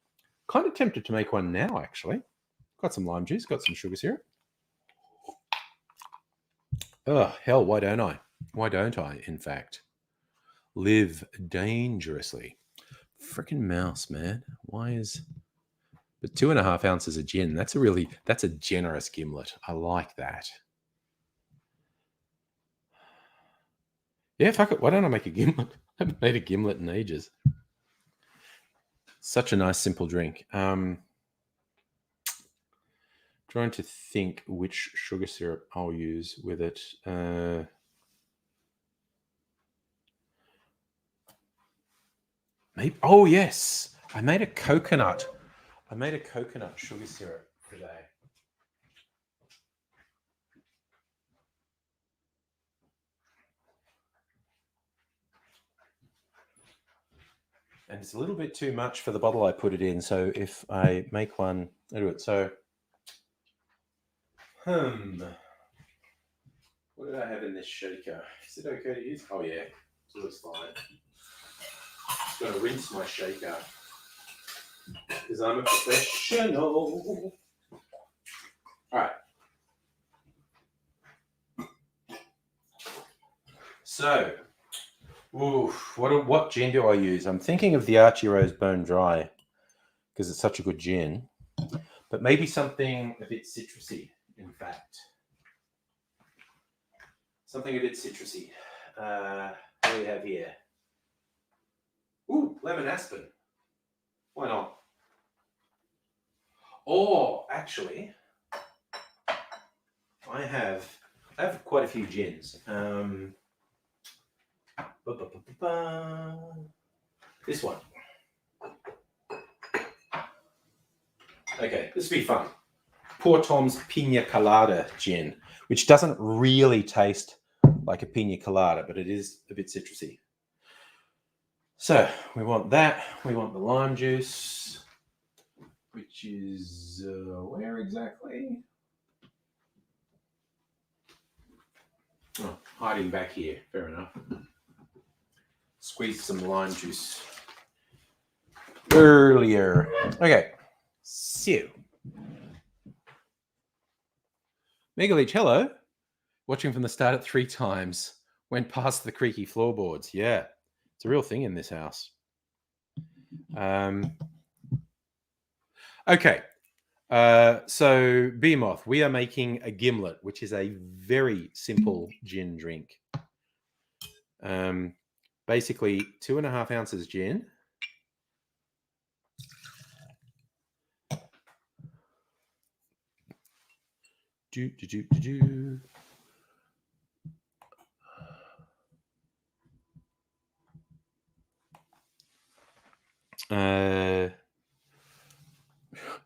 Kind of tempted to make one now, actually. Got some lime juice, got some sugar syrup. Oh, hell, why don't I? Why don't I, in fact? Live dangerously. Freaking mouse, man. Why is... But 2.5 ounces of gin, that's a generous gimlet. I like that. Yeah, fuck it. Why don't I make a gimlet? I haven't made a gimlet in ages. Such a nice, simple drink. Trying to think which sugar syrup I'll use with it. Maybe. Oh yes, I made a coconut sugar syrup today. And it's a little bit too much for the bottle I put it in. So if I make one, I'll do it. So, what did I have in this shaker? Is it okay to use? Oh yeah, it looks fine. Just got to rinse my shaker because I'm a professional. All right. So, what gin do I use? I'm thinking of the Archie Rose Bone Dry because it's such a good gin, but maybe something a bit citrusy, in fact. Something a bit citrusy. What do we have here? Ooh, lemon aspen. Why not? Or actually, I have quite a few gins. This one. Okay, this will be fun. Poor Tom's Pina Colada Gin, which doesn't really taste like a pina colada, but it is a bit citrusy. So we want that. We want the lime juice, which is where exactly? Oh, hiding back here. Fair enough. Squeeze some lime juice earlier. Okay, so Megaleech, hello. Watching from the start at 3 times. Went past the creaky floorboards. Yeah, it's a real thing in this house. Okay. So Behemoth, we are making a gimlet, which is a very simple gin drink. Basically 2.5 ounces gin.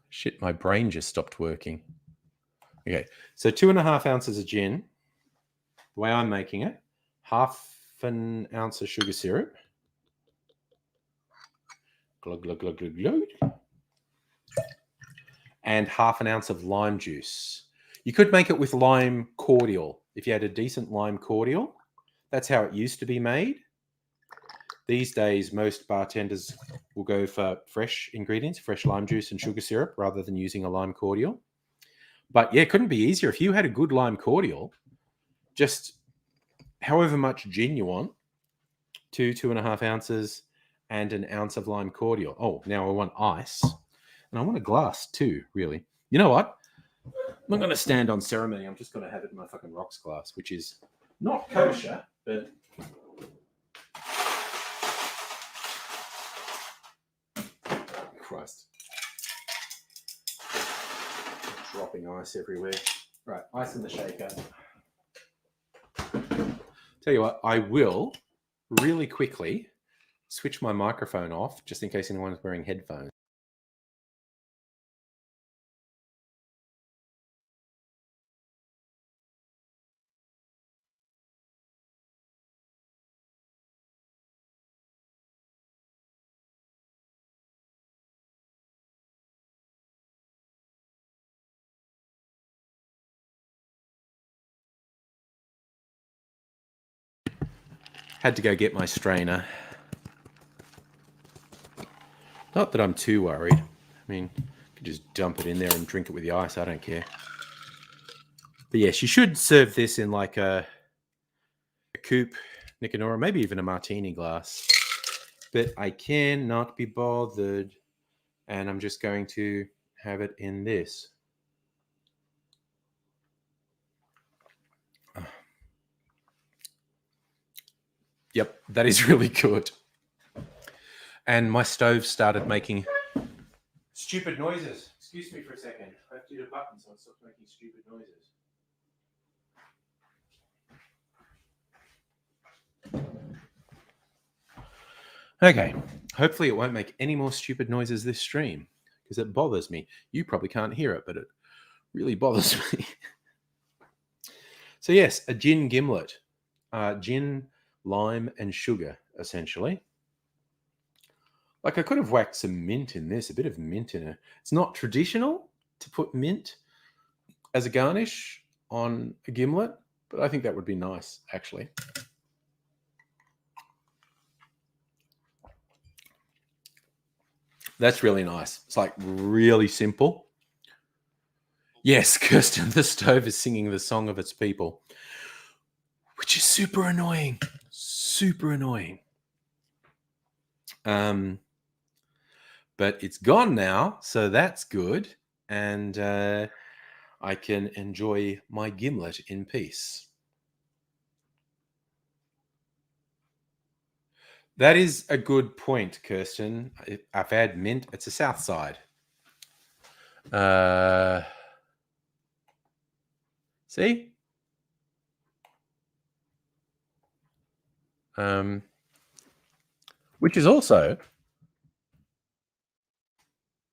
Shit, my brain just stopped working. Okay, so 2.5 ounces of gin. The way I'm making it, half an ounce of sugar syrup. Glug, glug, glug, glug, glug. And half an ounce of lime juice. You could make it with lime cordial. If you had a decent lime cordial, that's how it used to be made. These days, most bartenders will go for fresh ingredients, fresh lime juice and sugar syrup, rather than using a lime cordial. But yeah, it couldn't be easier. If you had a good lime cordial, just however much gin you want, 2.5 ounces, and an ounce of lime cordial. Oh, now I want ice. And I want a glass too, really. You know what? I'm not going to stand on ceremony. I'm just going to have it in my fucking rocks glass, which is not kosher, but... Christ. Dropping ice everywhere. Right, ice in the shaker. Tell you what, I will really quickly switch my microphone off just in case anyone's wearing headphones. Had to go get my strainer. Not that I'm too worried. I mean, you can just dump it in there and drink it with the ice. I don't care. But yes, you should serve this in like a coupe, Nicanora, maybe even a martini glass. But I cannot be bothered. And I'm just going to have it in this. Yep, that is really good. And my stove started making stupid noises. Excuse me for a second. I have to hit a button so it stops making stupid noises. Okay, hopefully it won't make any more stupid noises this stream because it bothers me. You probably can't hear it, but it really bothers me. So yes, a gin gimlet. Gin, lime, and sugar, essentially. Like I could have whacked some mint in this, a bit of mint in it. It's not traditional to put mint as a garnish on a gimlet, but I think that would be nice, actually. That's really nice. It's like really simple. Yes, Kirsten, the stove is singing the song of its people, which is super annoying. Super annoying. But it's gone now, so that's good. And I can enjoy my gimlet in peace. That is a good point, Kirsten. I've had mint. It's a south side. See? Which is also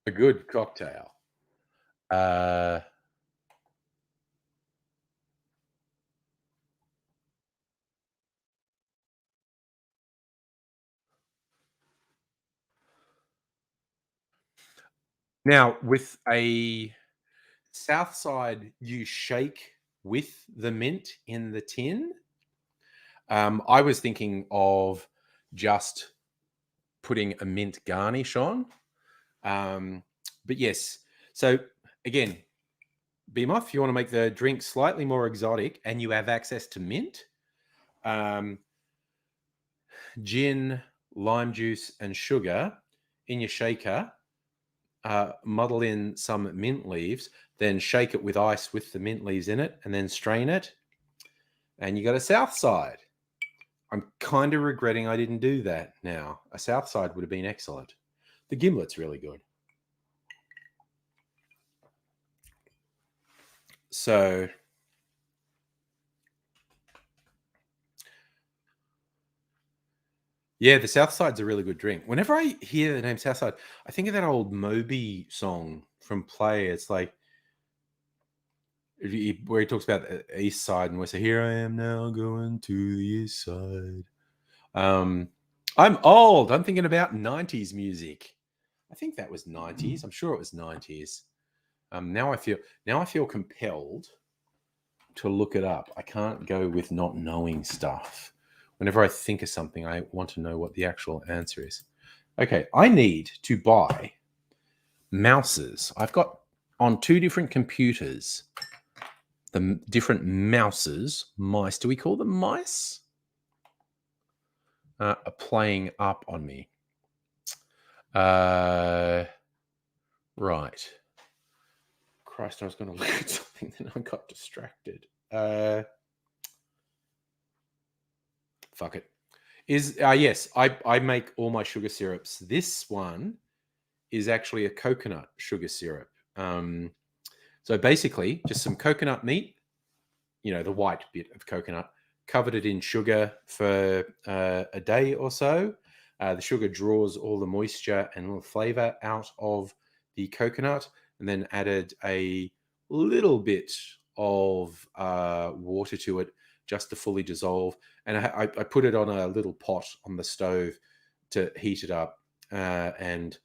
a good cocktail. Now, with a south side, you shake with the mint in the tin. I was thinking of just putting a mint garnish on. But yes, so again, Beamoff, you want to make the drink slightly more exotic and you have access to mint, gin, lime juice, and sugar in your shaker. Muddle in some mint leaves, then shake it with ice with the mint leaves in it, and then strain it. And you got a south side. I'm kind of regretting I didn't do that now. A south side would have been excellent. The gimlet's really good. So yeah, the South Side's a really good drink. Whenever I hear the name South Side, I think of that old Moby song from Play. It's like where he talks about the East Side and we say, "Here I am now going to the East Side." I'm old. I'm thinking about 90s music. I think that was 90s. I'm sure it was 90s. Now I feel compelled to look it up. I can't go with not knowing stuff. Whenever I think of something, I want to know what the actual answer is. Okay, I need to buy mouses. I've got on 2 different computers the different mouses, mice. Do we call them mice? Are playing up on me. Right. Christ, I was going to look at something, then I got distracted. Fuck it. Yes, I make all my sugar syrups. This one is actually a coconut sugar syrup. So basically, just some coconut meat, the white bit of coconut, covered it in sugar for a day or so. The sugar draws all the moisture and little flavor out of the coconut, and then added a little bit of water to it just to fully dissolve. And I put it on a little pot on the stove to heat it up and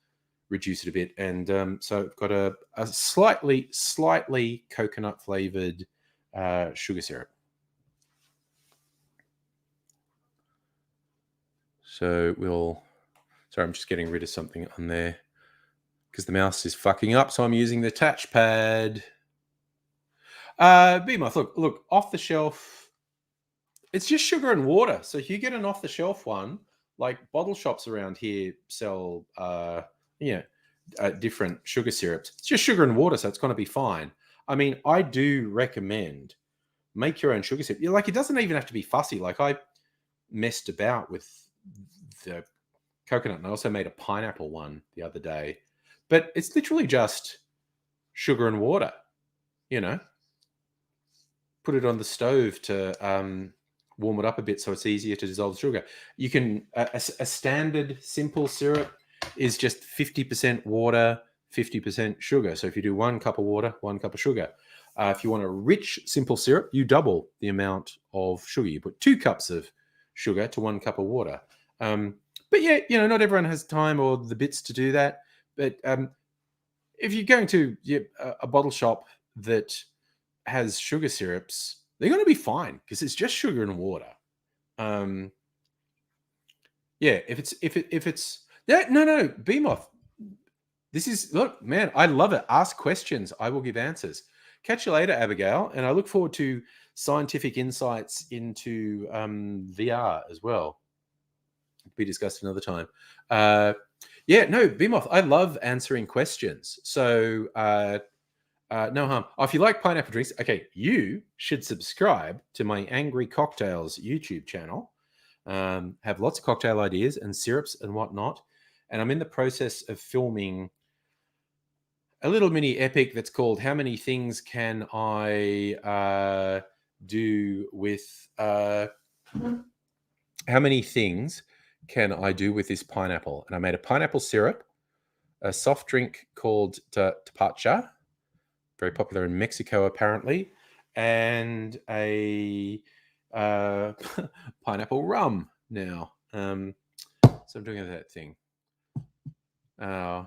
reduce it a bit. And so I've got a slightly coconut flavored sugar syrup. So sorry, I'm just getting rid of something on there because the mouse is fucking up. So I'm using the touchpad. Behemoth, look, off the shelf. It's just sugar and water. So if you get an off the shelf one, like bottle shops around here sell, different sugar syrups. It's just sugar and water, so it's going to be fine. I mean, I do recommend make your own sugar syrup. Like, it doesn't even have to be fussy. Like, I messed about with the coconut, and I also made a pineapple one the other day. But it's literally just sugar and water. Put it on the stove to warm it up a bit so it's easier to dissolve sugar. You can a standard simple syrup is just 50% water, 50% sugar. So if you do 1 cup of water, 1 cup of sugar. If you want a rich simple syrup, you double the amount of sugar. You put 2 cups of sugar to 1 cup of water. But yeah, not everyone has time or the bits to do that. But if you're going to a bottle shop that has sugar syrups, they're going to be fine because it's just sugar and water. If it's no, Behemoth. This is, look, man, I love it. Ask questions. I will give answers. Catch you later, Abigail. And I look forward to scientific insights into VR as well. To be discussed another time. Behemoth, I love answering questions. So no harm. If you like pineapple drinks, okay, you should subscribe to my Angry Cocktails YouTube channel. Have lots of cocktail ideas and syrups and whatnot. And I'm in the process of filming a little mini epic that's called How Many Things Can I Do with... How many things can I do with this pineapple? And I made a pineapple syrup, a soft drink called tepache, very popular in Mexico apparently, and a pineapple rum now. So I'm doing that thing.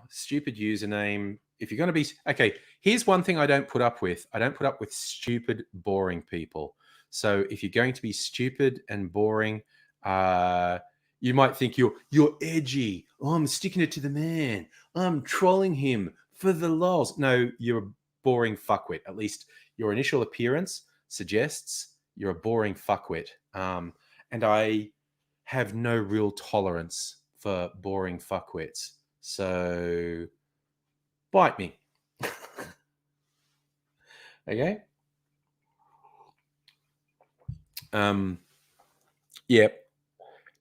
Stupid username. If you're going to be... Okay, here's one thing I don't put up with. I don't put up with stupid, boring people. So if you're going to be stupid and boring, you might think you're edgy. Oh, I'm sticking it to the man. I'm trolling him for the lols. No, you're a boring fuckwit. At least your initial appearance suggests you're a boring fuckwit. And I have no real tolerance for boring fuckwits. So bite me. Okay. Yep.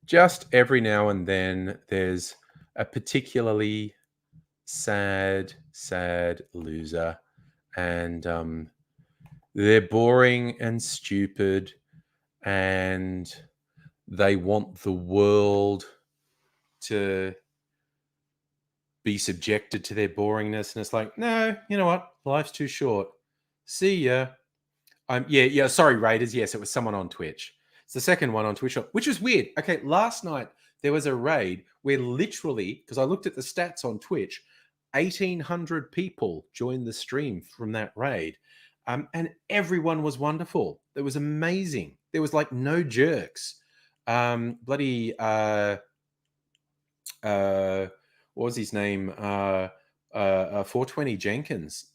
Just every now and then there's a particularly sad loser, and they're boring and stupid, and they want the world to be subjected to their boringness. And it's like, no, you know what? Life's too short. See ya. Sorry, Raiders. Yes, it was someone on Twitch. It's the second one on Twitch, which is weird. Okay, last night there was a raid where literally, because I looked at the stats on Twitch, 1,800 people joined the stream from that raid. And everyone was wonderful. It was amazing. There was like no jerks. What was his name? 420 Jenkins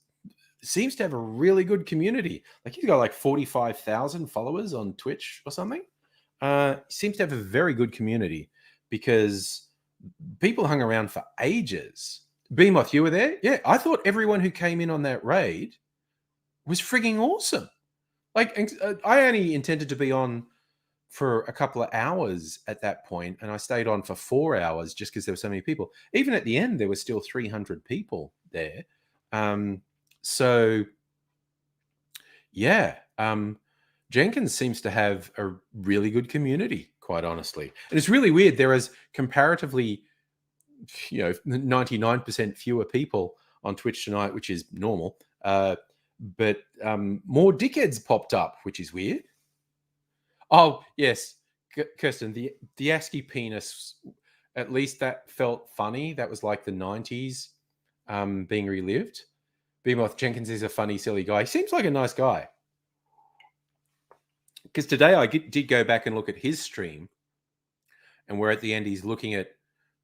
seems to have a really good community. Like, he's got like 45,000 followers on Twitch or something. Seems to have a very good community because people hung around for ages. Behemoth, you were there? Yeah, I thought everyone who came in on that raid was frigging awesome. Like, I only intended to be on for a couple of hours at that point, and I stayed on for 4 hours just because there were so many people. Even at the end, there were still 300 people there. So yeah, Jenkins seems to have a really good community, quite honestly. And it's really weird. There is comparatively, 99% fewer people on Twitch tonight, which is normal. But more dickheads popped up, which is weird. Oh, yes, Kirsten, the ASCII penis, at least that felt funny. That was like the 90s being relived. Behemoth, Jenkins is a funny, silly guy. He seems like a nice guy. Because today I did go back and look at his stream, and where at the end he's looking at,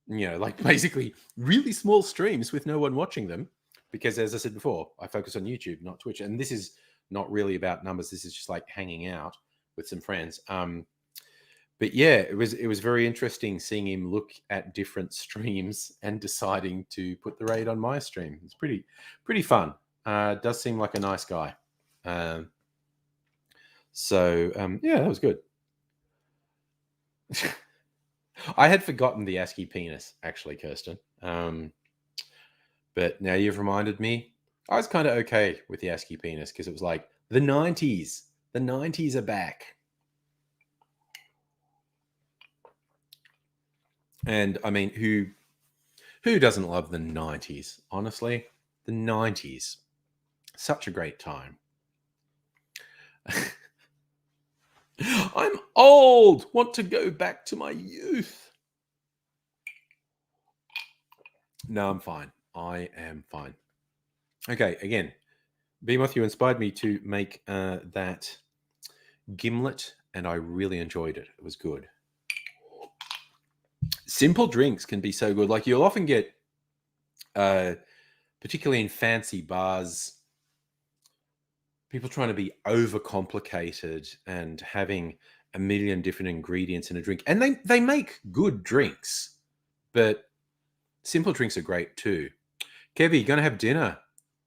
like basically really small streams with no one watching them, because as I said before, I focus on YouTube, not Twitch, and this is not really about numbers. This is just like hanging out with some friends. But yeah, it was very interesting seeing him look at different streams and deciding to put the raid on my stream. It's pretty fun. Does seem like a nice guy. Yeah, that was good. I had forgotten the ASCII penis, actually, Kirsten. But now you've reminded me. I was kind of okay with the ASCII penis because it was like the 90s. The 90s are back. And I mean, who doesn't love the 90s? Honestly, the 90s, such a great time. I'm old, want to go back to my youth. No, I'm fine. I am fine. Okay, again, Beamoth, you inspired me to make that Gimlet, and I really enjoyed it. It was good. Simple drinks can be so good. Like, you'll often get, particularly in fancy bars, people trying to be overcomplicated and having a million different ingredients in a drink. And they make good drinks, but simple drinks are great too. Kevy, going to have dinner?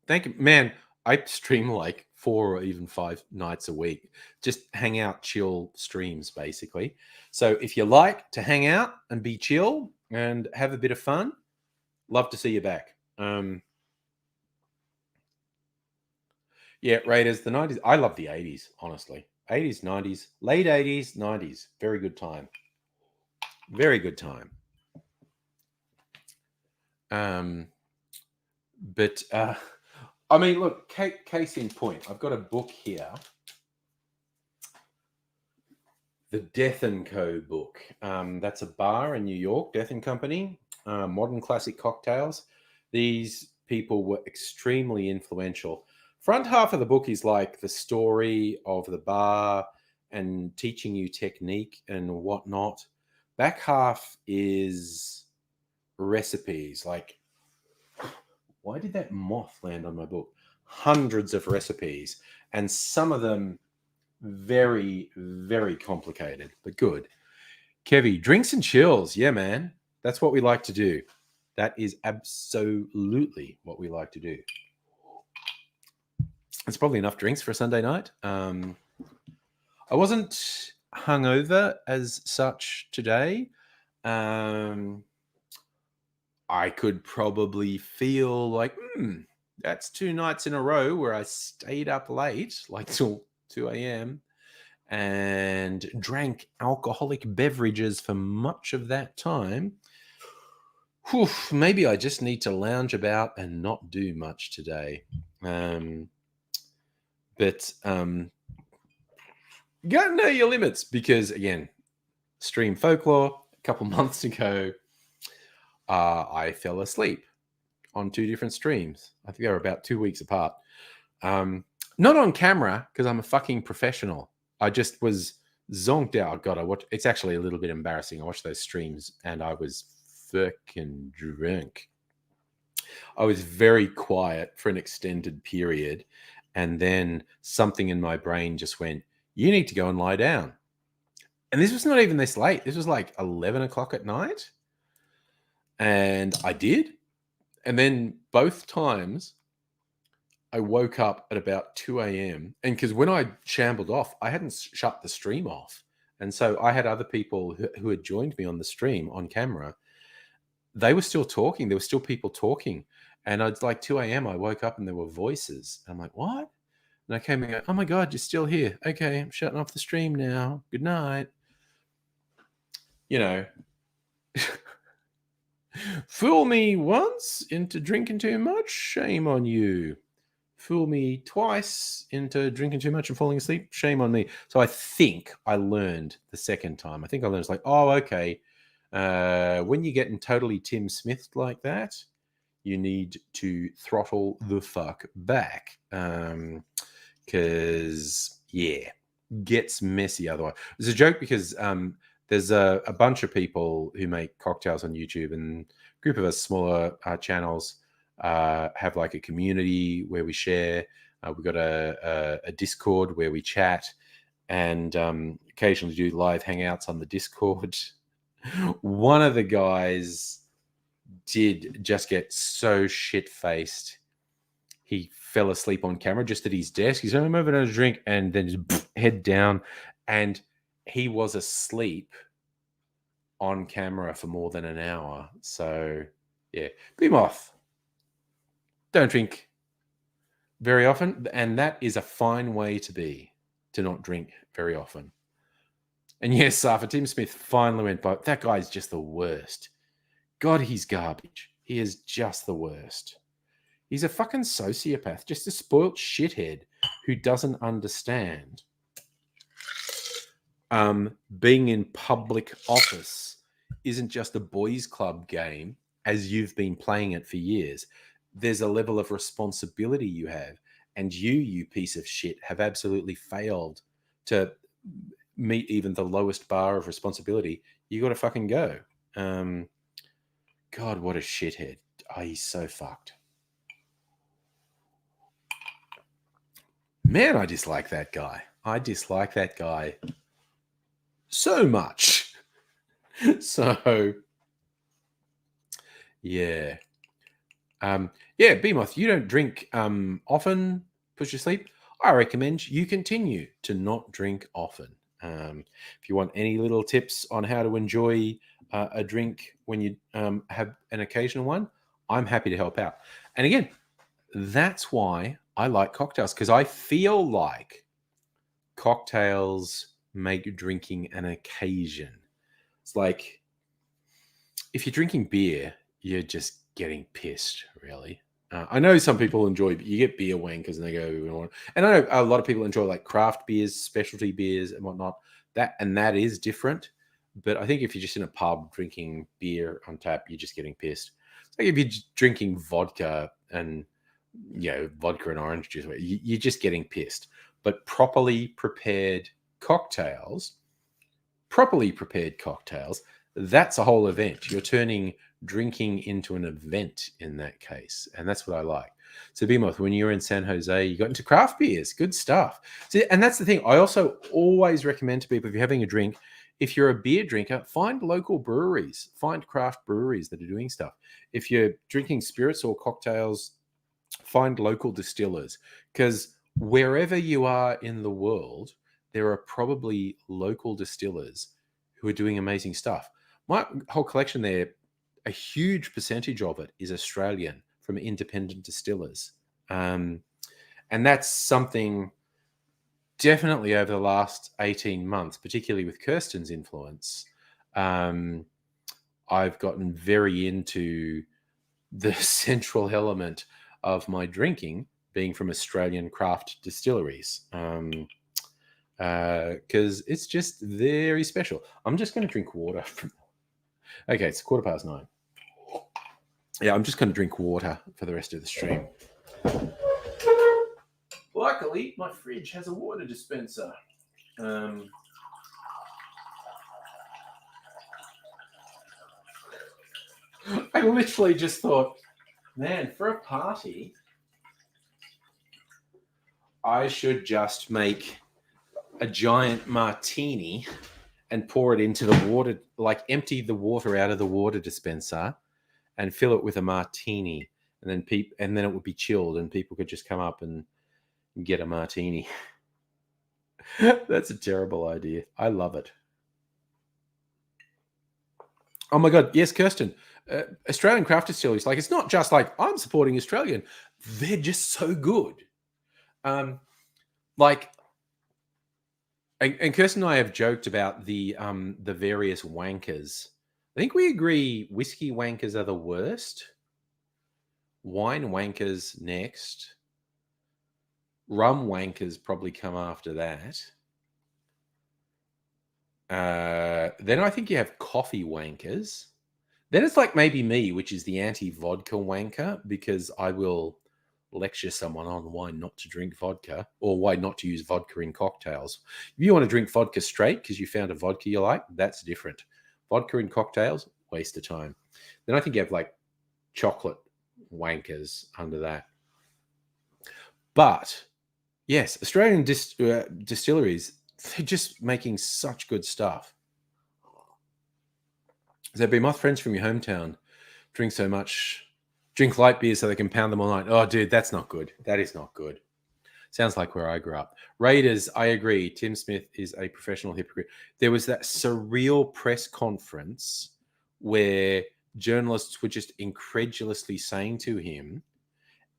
Thank you. Man, I stream like 4 or even 5 nights a week. Just hang out, chill streams, basically. So if you like to hang out and be chill and have a bit of fun, love to see you back. Yeah, Raiders, the 90s. I love the 80s, honestly. 80s, 90s, late 80s, 90s. Very good time. Very good time. But I mean, look, case in point, I've got a book here. The Death & Co. book. That's a bar in New York, Death & Company, modern classic cocktails. These people were extremely influential. Front half of the book is like the story of the bar and teaching you technique and whatnot. Back half is recipes. Like, why did that moth land on my book? Hundreds of recipes, and some of them very, very complicated, but good. Kevy, drinks and chills. Yeah, man. That's what we like to do. That is absolutely what we like to do. It's probably enough drinks for a Sunday night. I wasn't hungover as such today. I could probably feel like, that's 2 nights in a row where I stayed up late, like till 2 a.m., and drank alcoholic beverages for much of that time. Whew, maybe I just need to lounge about and not do much today. But you gotta know your limits, because, again, stream folklore, a couple months ago, I fell asleep on 2 different streams. I think they were about 2 weeks apart. Not on camera, because I'm a fucking professional. I just was zonked out. God, it's actually a little bit embarrassing. I watched those streams and I was fucking drunk. I was very quiet for an extended period. And then something in my brain just went, you need to go and lie down. And this was not even this late. This was like 11 o'clock at night. And I did. And then both times I woke up at about 2 a.m. And because when I shambled off, I hadn't shut the stream off. And so I had other people who had joined me on the stream on camera. They were still talking. There were still people talking. And it's like 2 a.m. I woke up and there were voices. I'm like, what? And I came and go, oh my God, you're still here. Okay, I'm shutting off the stream now. Good night. You know, fool me once into drinking too much, shame on you. Fool me twice into drinking too much and falling asleep, shame on me. So I think I learned the second time. I think I learned, it's like, oh, okay. When you're getting totally Tim Smith like that, you need to throttle the fuck back. Because, yeah, gets messy otherwise. It's a joke because there's a bunch of people who make cocktails on YouTube, and a group of us smaller channels have like a community where we share. We've got a Discord where we chat, and occasionally do live hangouts on the Discord. One of the guys did just get so shit-faced. He fell asleep on camera just at his desk. He's only moving on a drink and then just head down. And he was asleep on camera for more than an hour. So, yeah. Beamoth. Don't drink very often. And that is a fine way to be, to not drink very often. And yes, for Tim Smith finally went by. That guy's just the worst. God, he's garbage. He is just the worst. He's a fucking sociopath, just a spoilt shithead who doesn't understand being in public office isn't just a boys' club game as you've been playing it for years. There's a level of responsibility you have, and you piece of shit, have absolutely failed to meet even the lowest bar of responsibility. You got to fucking go. God, what a shithead. Oh, he's so fucked. Man, I dislike that guy. I dislike that guy so much. So, yeah. Beamoth, you don't drink often, push your sleep. I recommend you continue to not drink often. If you want any little tips on how to enjoy a drink when you have an occasional one, I'm happy to help out. And again, that's why I like cocktails, because I feel like cocktails make drinking an occasion. It's like if you're drinking beer, you're just getting pissed, really. I know some people enjoy, you get beer wankers and they go, and I know a lot of people enjoy like craft beers, specialty beers and whatnot. That is different. But I think if you're just in a pub drinking beer on tap, you're just getting pissed. It's like if you're drinking vodka and vodka and orange juice, you're just getting pissed. But properly prepared cocktails, that's a whole event. You're turning drinking into an event in that case. And that's what I like. So Beamoth, when you were in San Jose, you got into craft beers. Good stuff. See, and that's the thing. I also always recommend to people, if you're having a drink, if you're a beer drinker, find local breweries, find craft breweries that are doing stuff. If you're drinking spirits or cocktails, find local distillers, because wherever you are in the world, there are probably local distillers who are doing amazing stuff. My whole collection there, a huge percentage of it is Australian from independent distillers. And that's something definitely over the last 18 months, particularly with Kirsten's influence, I've gotten very into the central element of my drinking being from Australian craft distilleries, because it's just very special. I'm just going to drink water. Okay, it's 9:15. Yeah, I'm just going to drink water for the rest of the stream. Luckily, my fridge has a water dispenser. I literally just thought, man, for a party, I should just make a giant martini and pour it into the water, like empty the water out of the water dispenser and fill it with a martini, and then it would be chilled and people could just come up and get a martini. That's a terrible idea. I love it. Oh my God. Yes, Kirsten. Australian craft distilleries, like, it's not just like I'm supporting Australian. They're just so good. And Kirsten and I have joked about the various wankers. I think we agree whiskey wankers are the worst. Wine wankers next. Rum wankers probably come after that. Then I think you have coffee wankers. Then it's like maybe me, which is the anti-vodka wanker, because I will lecture someone on why not to drink vodka or why not to use vodka in cocktails. If you want to drink vodka straight because you found a vodka you like, that's different. Vodka in cocktails, waste of time. Then I think you have like chocolate wankers under that. But yes, Australian distilleries, they're just making such good stuff. So be my friends from your hometown drink so much, drink light beer so they can pound them all night. Oh, dude, that's not good. That is not good. Sounds like where I grew up. Raiders, I agree. Tim Smith is a professional hypocrite. There was that surreal press conference where journalists were just incredulously saying to him,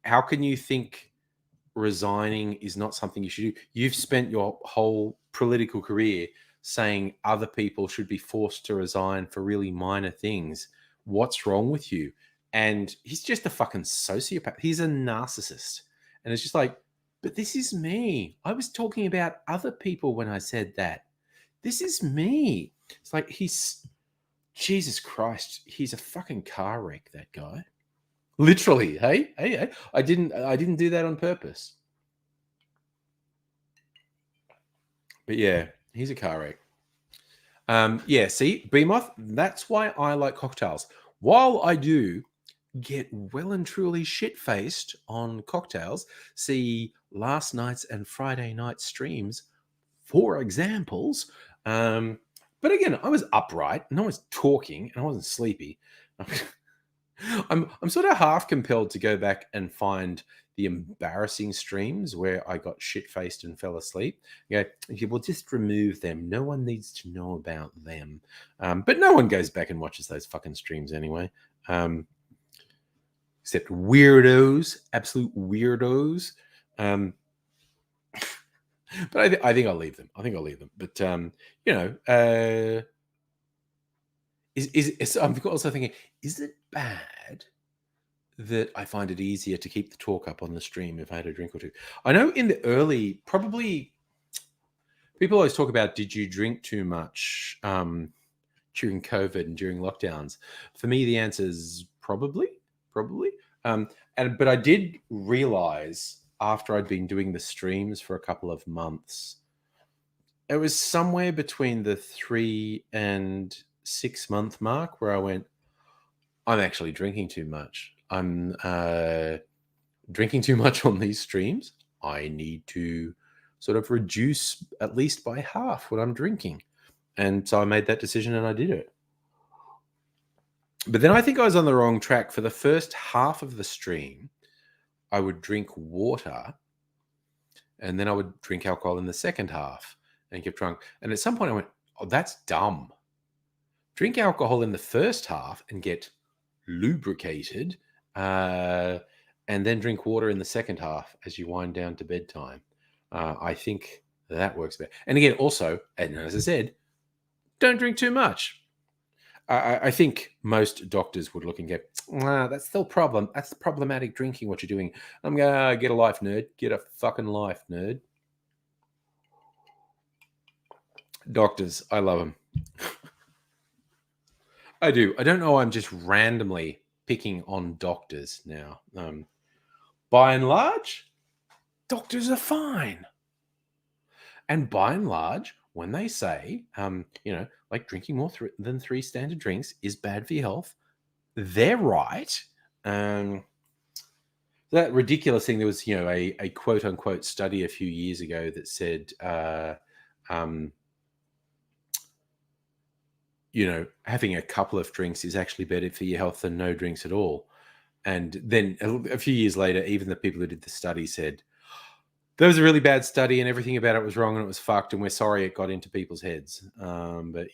how can you think resigning is not something you should do? You've spent your whole political career saying other people should be forced to resign for really minor things. What's wrong with you? And he's just a fucking sociopath. He's a narcissist. And it's just like, but this is me. I was talking about other people when I said that. This is me. It's like Jesus Christ. He's a fucking car wreck, that guy. Literally. Hey. I didn't do that on purpose. But yeah, he's a car wreck. Yeah, see, Beamoth, that's why I like cocktails. While I do get well and truly shit-faced on cocktails, see last night's and Friday night streams, for examples. But again, I was upright and I was talking and I wasn't sleepy. I'm sort of half compelled to go back and find the embarrassing streams where I got shit-faced and fell asleep. Okay, well, just remove them. No one needs to know about them. But no one goes back and watches those fucking streams anyway. Except weirdos, absolute weirdos. But I think I'll leave them. But I'm also thinking, is it bad that I find it easier to keep the talk up on the stream if I had a drink or two? I know in the early, probably people always talk about, did you drink too much during COVID and during lockdowns? For me, the answer is probably. But I did realize after I'd been doing the streams for a couple of months, it was somewhere between the 3 and 6 month mark where I went, I'm actually drinking too much. I'm drinking too much on these streams. I need to sort of reduce at least by half what I'm drinking. And so I made that decision and I did it. But then I think I was on the wrong track. For the first half of the stream, I would drink water and then I would drink alcohol in the second half and get drunk. And at some point I went, oh, that's dumb. Drink alcohol in the first half and get lubricated, and then drink water in the second half as you wind down to bedtime. I think that works better. And again, also, and as I said, don't drink too much. I think most doctors would look and go, that's still problem. That's problematic drinking, what you're doing. I'm going to get a life, nerd. Get a fucking life, nerd. Doctors, I love them. I do. I don't know. I'm just randomly picking on doctors now. By and large, doctors are fine. And by and large, when they say, like drinking more than 3 standard drinks is bad for your health, they're right. That ridiculous thing, there was, a quote unquote study a few years ago that said, having a couple of drinks is actually better for your health than no drinks at all. And then a few years later, even the people who did the study said, that was a really bad study and everything about it was wrong and it was fucked and we're sorry it got into people's heads. But,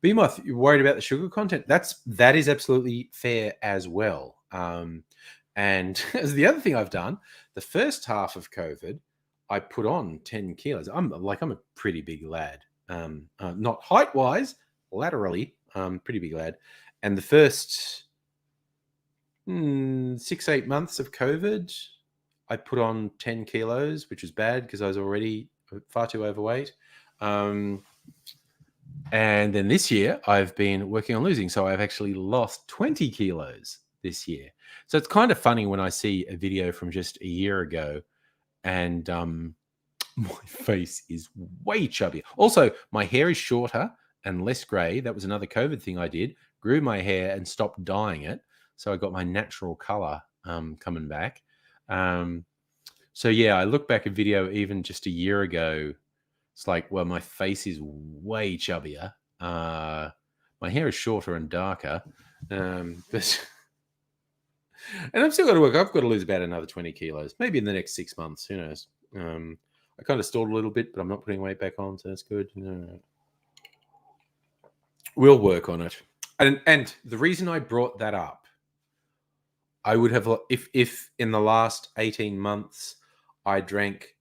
Beamoth, you're worried about the sugar content. That is absolutely fair as well. And as the other thing I've done, the first half of COVID, I put on 10 kilos. I'm a pretty big lad. Not height-wise, laterally, pretty big lad. And the first 6-8 months of COVID, I put on 10 kilos, which was bad because I was already far too overweight. And then this year, I've been working on losing. So I've actually lost 20 kilos this year. So it's kind of funny when I see a video from just a year ago and my face is way chubbier. Also, my hair is shorter and less grey. That was another COVID thing I did. Grew my hair and stopped dyeing it. So I got my natural colour coming back. So yeah, I look back at video even just a year ago. It's like, well, my face is way chubbier. My hair is shorter and darker. But and I've still got to work. I've got to lose about another 20 kilos, maybe in the next 6 months. Who knows? I kind of stalled a little bit, but I'm not putting weight back on, so that's good. We'll work on it. And the reason I brought that up, I would have, if in the last 18 months I drank,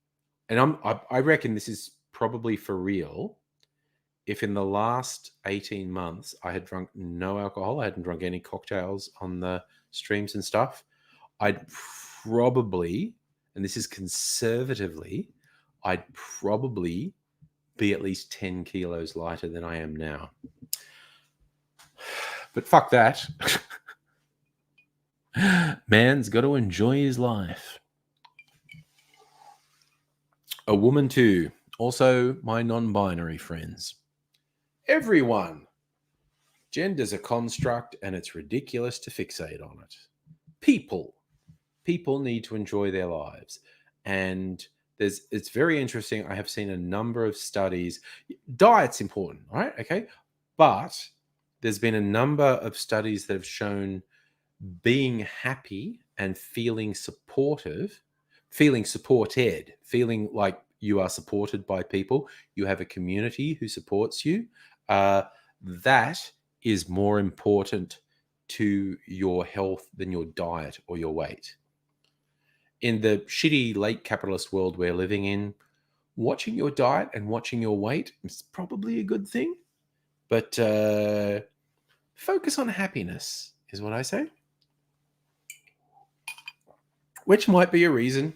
and I reckon this is probably for real. If in the last 18 months I had drunk no alcohol, I hadn't drunk any cocktails on the streams and stuff, I'd probably, and this is conservatively, I'd probably be at least 10 kilos lighter than I am now. But fuck that. Man's got to enjoy his life. A woman too. Also, my non-binary friends. Everyone. Gender's a construct and it's ridiculous to fixate on it. People need to enjoy their lives. And it's very interesting. I have seen a number of studies. Diet's important, right? Okay. But there's been a number of studies that have shown being happy and feeling supported, feeling like you are supported by people, you have a community who supports you, that is more important to your health than your diet or your weight. In the shitty late capitalist world we're living in, watching your diet and watching your weight is probably a good thing. But focus on happiness is what I say. Which might be a reason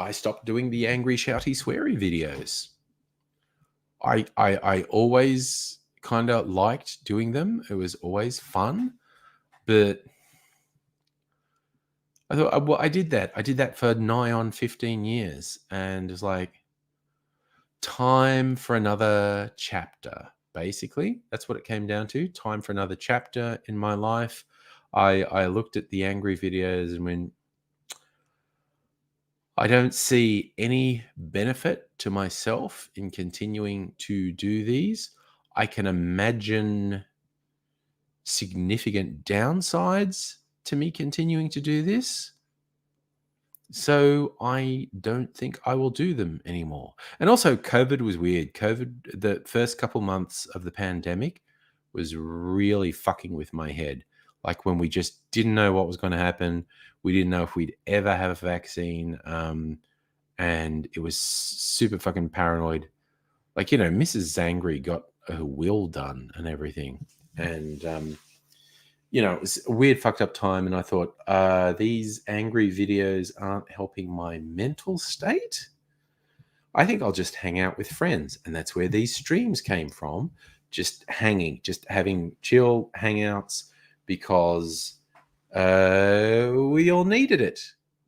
I stopped doing the angry, shouty, sweary videos. I always kind of liked doing them. It was always fun. But I thought, well, I did that. I did that for nigh on 15 years. And it's like, time for another chapter, basically. That's what it came down to. Time for another chapter in my life. I looked at the angry videos and went, I don't see any benefit to myself in continuing to do these. I can imagine significant downsides to me continuing to do this. So I don't think I will do them anymore. And also COVID was weird. COVID, the first couple months of the pandemic was really fucking with my head. Like when we just didn't know what was going to happen. We didn't know if we'd ever have a vaccine. And it was super fucking paranoid. Like, Mrs. Zangri got her will done and everything. And, it was a weird fucked up time. And I thought, these angry videos aren't helping my mental state. I think I'll just hang out with friends. And that's where these streams came from. Just having chill hangouts because we all needed it.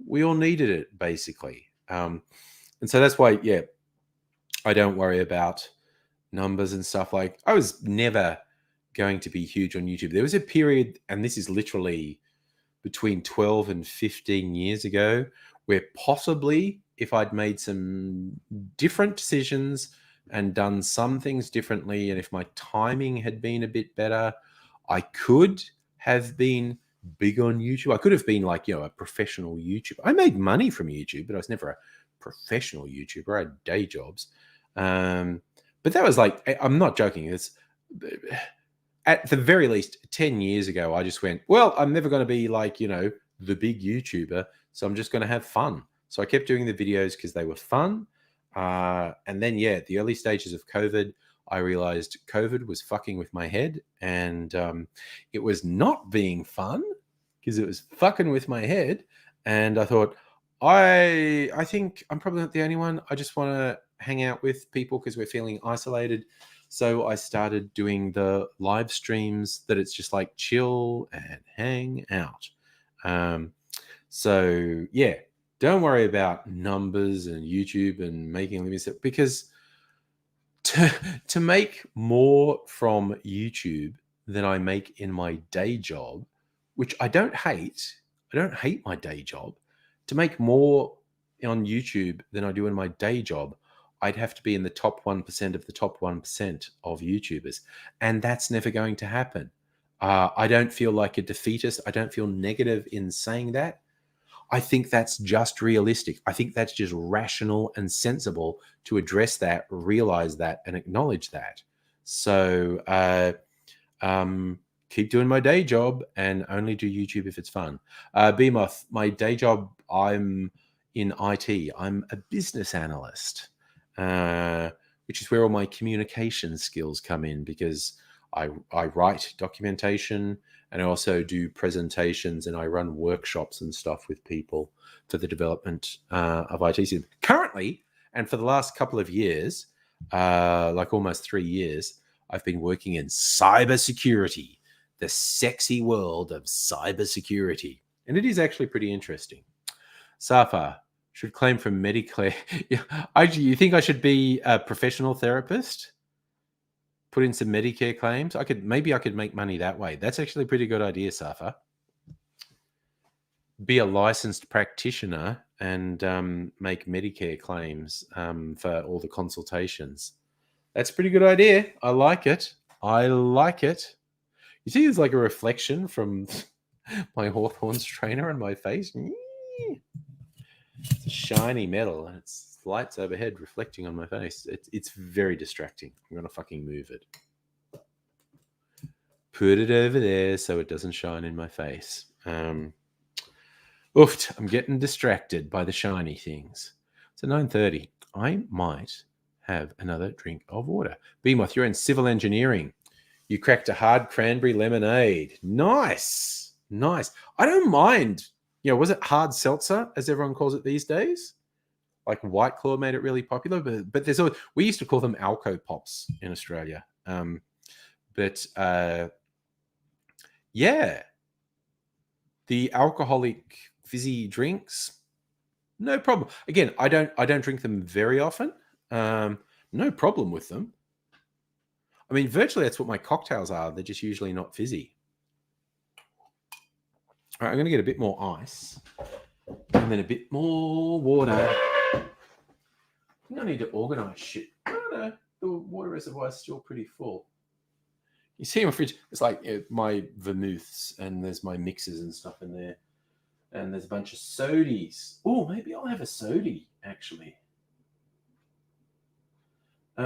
We all needed it, basically. And so that's why, I don't worry about numbers and stuff. Like, I was never going to be huge on YouTube. There was a period, and this is literally between 12 and 15 years ago, where possibly if I'd made some different decisions and done some things differently, and if my timing had been a bit better, I could have been big on YouTube. I could have been like, a professional YouTuber. I made money from YouTube, but I was never a professional YouTuber. I had day jobs. But that was like, I'm not joking. It's at the very least 10 years ago, I just went, well, I'm never going to be like, the big YouTuber. So I'm just going to have fun. So I kept doing the videos because they were fun. And then, at the early stages of COVID, I realized COVID was fucking with my head, and it was not being fun because it was fucking with my head. And I thought, I think I'm probably not the only one. I just want to hang out with people because we're feeling isolated. So I started doing the live streams that it's just like chill and hang out. So yeah, don't worry about numbers and YouTube and making a living because to make more from YouTube than I make in my day job, which I don't hate. I don't hate my day job. To make more on YouTube than I do in my day job, I'd have to be in the top 1% of the top 1% of YouTubers. And that's never going to happen. I don't feel like a defeatist. I don't feel negative in saying that. I think that's just realistic. I think that's just rational and sensible to address that, realize that, and acknowledge that. So keep doing my day job and only do YouTube if it's fun. Beamoth, my day job, I'm in IT. I'm a business analyst, which is where all my communication skills come in because I write documentation and I also do presentations and I run workshops and stuff with people for the development of IT systems. Currently, and for the last couple of years, like almost 3 years, I've been working in cybersecurity, the sexy world of cybersecurity. And it is actually pretty interesting. Safa should claim from Medicare. You think I should be a professional therapist? Put in some Medicare claims. Maybe I could make money that way. That's actually a pretty good idea, Safa. Be a licensed practitioner and make Medicare claims for all the consultations. That's a pretty good idea. I like it. I like it. You see, it's like a reflection from my Hawthorns trainer on my face. It's a shiny metal and it's lights overhead reflecting on my face. It's very distracting. I'm going to fucking move it. Put it over there so it doesn't shine in my face. Oofed, I'm getting distracted by the shiny things. It's 9:30. I might have another drink of water. Beamoth, you're in civil engineering. You cracked a hard cranberry lemonade. Nice. Nice. I don't mind. Was it hard seltzer, as everyone calls it these days? Like White Claw made it really popular, but there's always, we used to call them Alco Pops in Australia. Yeah, the alcoholic fizzy drinks, no problem. Again, I don't drink them very often. No problem with them. I mean, virtually that's what my cocktails are. They're just usually not fizzy. All right, I'm going to get a bit more ice and then a bit more water. I think I need to organize shit. No, the water reservoir is still pretty full. You see my fridge, it's like my vermouths and there's my mixes and stuff in there. And there's a bunch of sodies. Oh, maybe I'll have a sodie, actually. We've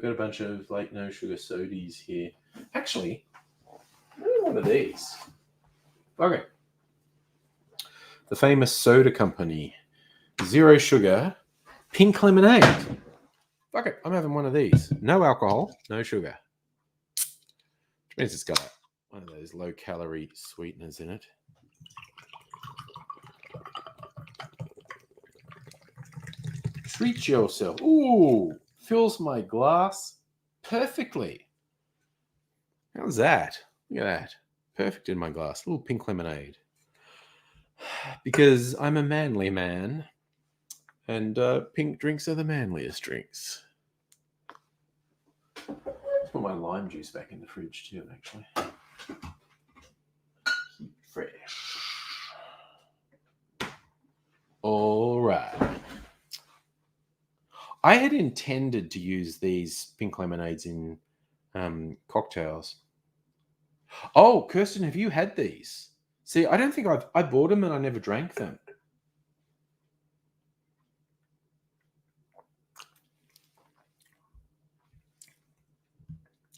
got a bunch of like no sugar sodies here. Actually, maybe one of these. Okay. The famous soda company. 0 sugar, pink lemonade. Okay, I'm having one of these. No alcohol, no sugar. Which means it's got one of those low-calorie sweeteners in it. Treat yourself. Ooh, fills my glass perfectly. How's that? Look at that. Perfect in my glass. A little pink lemonade. Because I'm a manly man, and pink drinks are the manliest drinks. Let's put my lime juice back in the fridge too, actually. Keep fresh. All right. I had intended to use these pink lemonades in cocktails. Oh, Kirsten, have you had these? See, I don't think I bought them and I never drank them.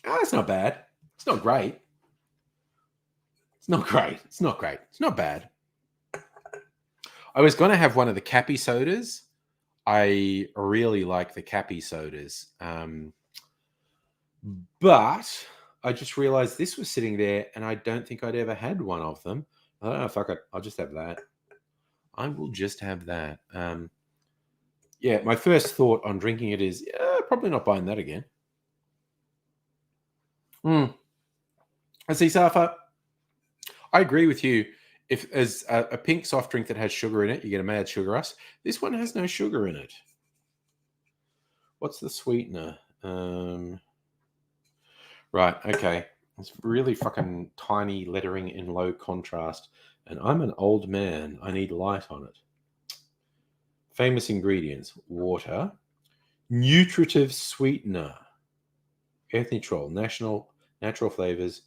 Oh, it's not bad. It's not great. It's not great. It's not great. It's not bad. I was going to have one of the Cappy sodas. I really like the Cappy sodas. But I just realized this was sitting there and I don't think I'd ever had one of them. I don't know, fuck it. I'll just have that. I will just have that. Yeah, my first thought on drinking it is, probably not buying that again. I see, Safa. I agree with you. If there's a pink soft drink that has sugar in it, you get a mad sugar rush. This one has no sugar in it. What's the sweetener? Right, okay. It's really fucking tiny lettering in low contrast. And I'm an old man. I need light on it. Famous ingredients: water, nutritive sweetener, erythritol, natural flavors,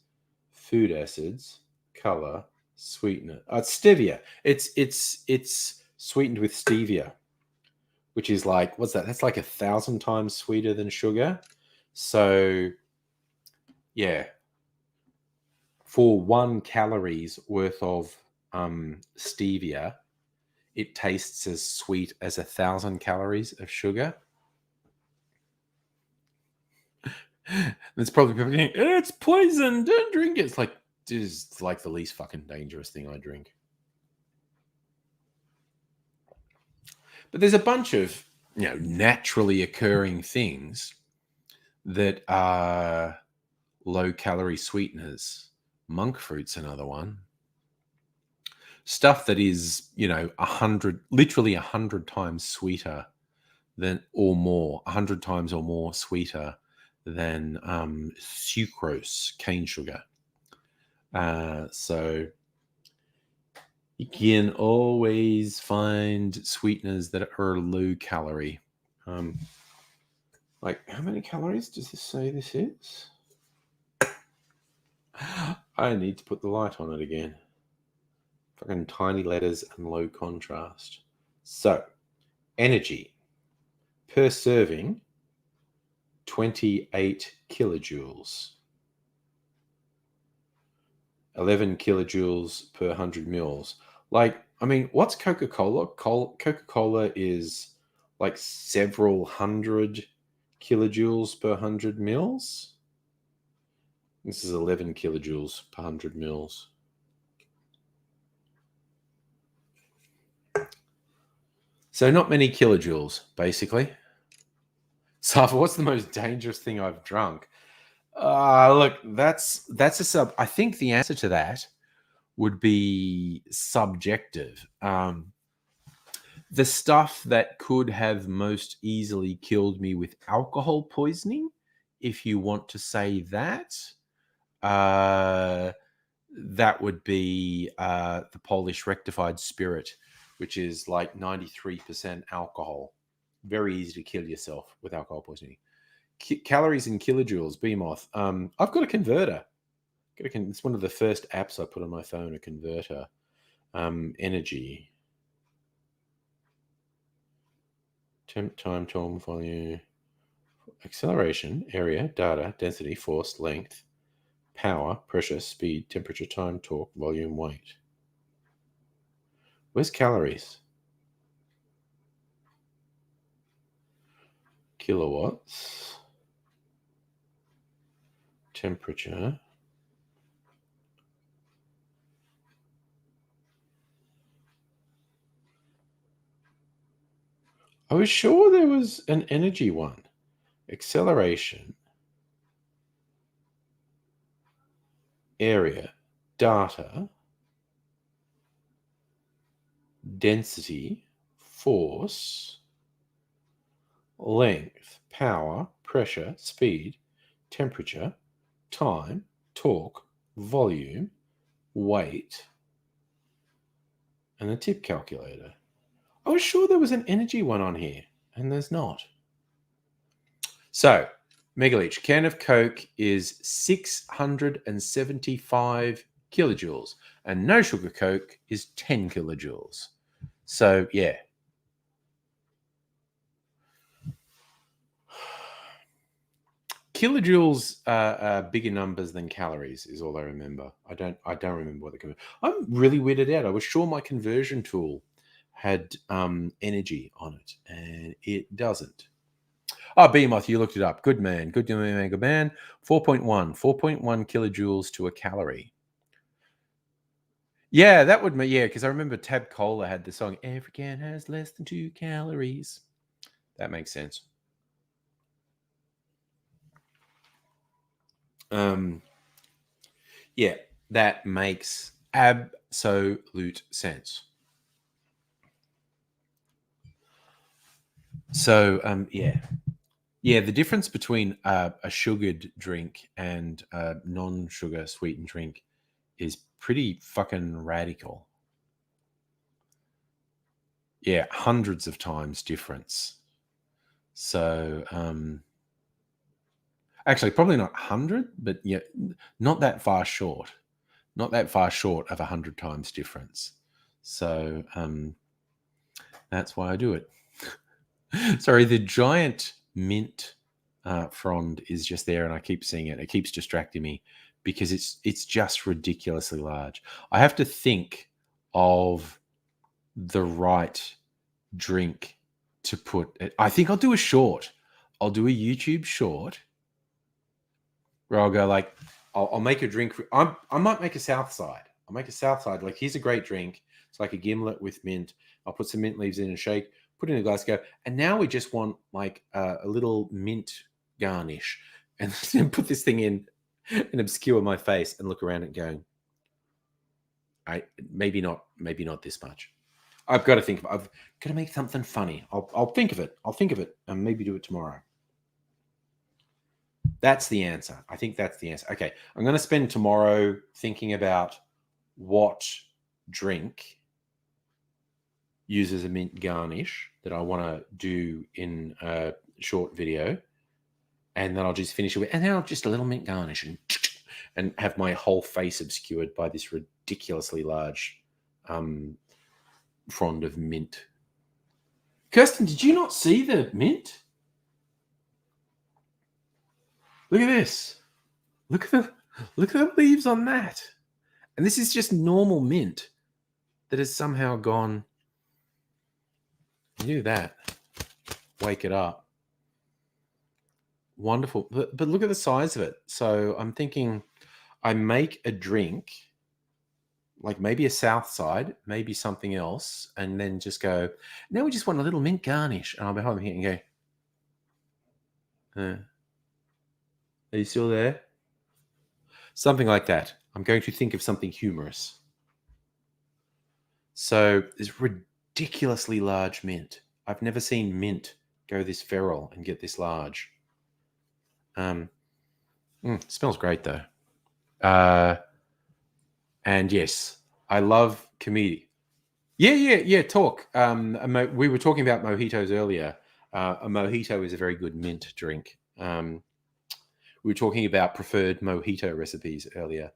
food acids, color, sweetener. It's stevia. It's sweetened with stevia, which is like, what's that? That's like 1,000 times sweeter than sugar. So yeah, for 1 calories worth of stevia, it tastes as sweet as 1,000 calories of sugar. There's probably people going, it's poison, don't drink it. It's like the least fucking dangerous thing I drink. But there's a bunch of, naturally occurring things that are low calorie sweeteners. Monk fruit's another one. Stuff that is, literally 100 times sweeter than, or more, 100 times or more sweeter than sucrose, cane sugar. So you can always find sweeteners that are low calorie. Like, how many calories does this say this is? I need to put the light on it again. Fucking tiny letters and low contrast. So, energy per serving, 28 kilojoules. 11 kilojoules per 100 mils. Like, I mean, what's Coca-Cola? Coca-Cola is like several hundred kilojoules per 100 mils. This is 11 kilojoules per 100 mils. So not many kilojoules, basically. Safa, what's the most dangerous thing I've drunk? Look, that's a sub. I think the answer to that would be subjective. The stuff that could have most easily killed me with alcohol poisoning, if you want to say that, that would be the Polish rectified spirit, which is like 93% alcohol. Very easy to kill yourself with alcohol poisoning. Calories in kilojoules, Behemoth. I've got a converter. It's one of the first apps I put on my phone, a converter. Energy. Temp, time, tone, volume. Acceleration, area, data, density, force, length, power, pressure, speed, temperature, time, torque, volume, weight. Where's calories? Kilowatts. Temperature. I was sure there was an energy one. Acceleration. Area. Data. Density. Force. Length. Power. Pressure. Speed. Temperature. Time. Torque. Volume. Weight. And a tip calculator. I was sure there was an energy one on here, and there's not. So, Megaleech, can of Coke is 675 kilojoules, and no sugar Coke is 10 kilojoules. So, yeah. Kilojoules are bigger numbers than calories, is all I remember. I don't remember what the I'm really weirded out. I was sure my conversion tool had energy on it, and it doesn't. Behemoth, you looked it up. Good man. Good man. 4.1 kilojoules to a calorie. Yeah, that would be, because I remember Tab Cola had the song, every can has less than 2 calories. That makes sense. Yeah, that makes absolute sense. So, yeah, the difference between a sugared drink and a non-sugar sweetened drink is pretty fucking radical. Yeah, hundreds of times difference. So, actually, probably not 100, but yeah, not that far short. Not that far short of 100 times difference. So, that's why I do it. Sorry, the giant mint frond is just there, and I keep seeing it. It keeps distracting me because it's just ridiculously large. I have to think of the right drink to put it. I think I'll do a short. I'll do a YouTube short where I'll go like, I'll make a drink. I might make a South Side. I'll make a South Side. Like, here's a great drink. It's like a gimlet with mint. I'll put some mint leaves in a shake, put it in a glass, go. And now we just want like a little mint garnish, and then put this thing in and obscure my face and look around and going, maybe not this much. I've got to think. I've got to make something funny. I'll think of it. I'll think of it and maybe do it tomorrow. That's the answer. I think that's the answer. Okay, I'm going to spend tomorrow thinking about what drink uses a mint garnish that I want to do in a short video, and then I'll just finish it with, and then I'll just a little mint garnish and have my whole face obscured by this ridiculously large frond of mint. Kirsten, did you not see the mint? Look at this. Look at the leaves on that. And this is just normal mint that has somehow gone. Do that. Wake it up. Wonderful. But look at the size of it. So I'm thinking I make a drink, like maybe a South Side, maybe something else, and then just go, now we just want a little mint garnish. And I'll be home here and go, are you still there? Something like that. I'm going to think of something humorous. So this ridiculously large mint. I've never seen mint go this feral and get this large. Smells great though. And yes, I love comedy. Yeah. Talk. We were talking about mojitos earlier. A mojito is a very good mint drink. We were talking about preferred mojito recipes earlier.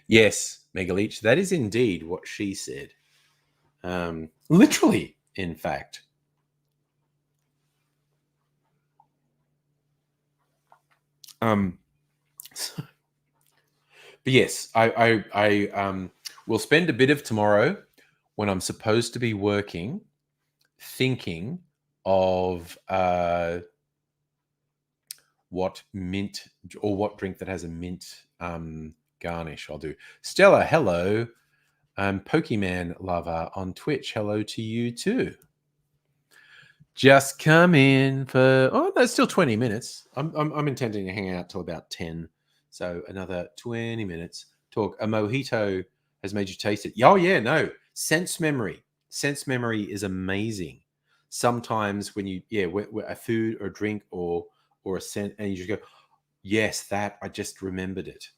Yes, Megaleech, that is indeed what she said. Literally, in fact. But yes, I will spend a bit of tomorrow when I'm supposed to be working thinking of what mint or what drink that has a mint garnish I'll do. Stella, hello. Pokemon lover on Twitch, hello to you too. Just come in for that's still 20 minutes. I'm intending to hang out till about 10. So another 20 minutes. Talk. A mojito has made you taste it. Oh yeah, no. Sense memory. Sense memory is amazing. Sometimes when you a food or a drink or a scent, and you just go, yes, that I just remembered it.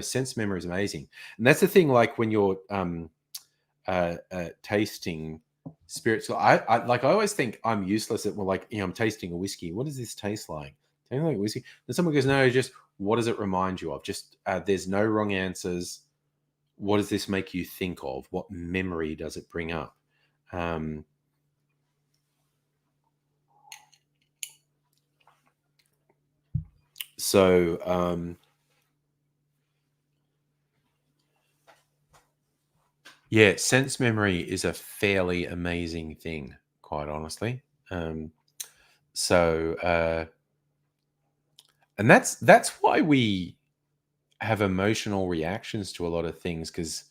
Sense memory is amazing. And that's the thing, like when you're tasting spirits. I always think I'm useless at, I'm tasting a whiskey. What does this taste like? Tasting like whiskey. Then someone goes, no, just what does it remind you of? Just there's no wrong answers. What does this make you think of? What memory does it bring up? Sense memory is a fairly amazing thing, quite honestly. And that's why we have emotional reactions to a lot of things, because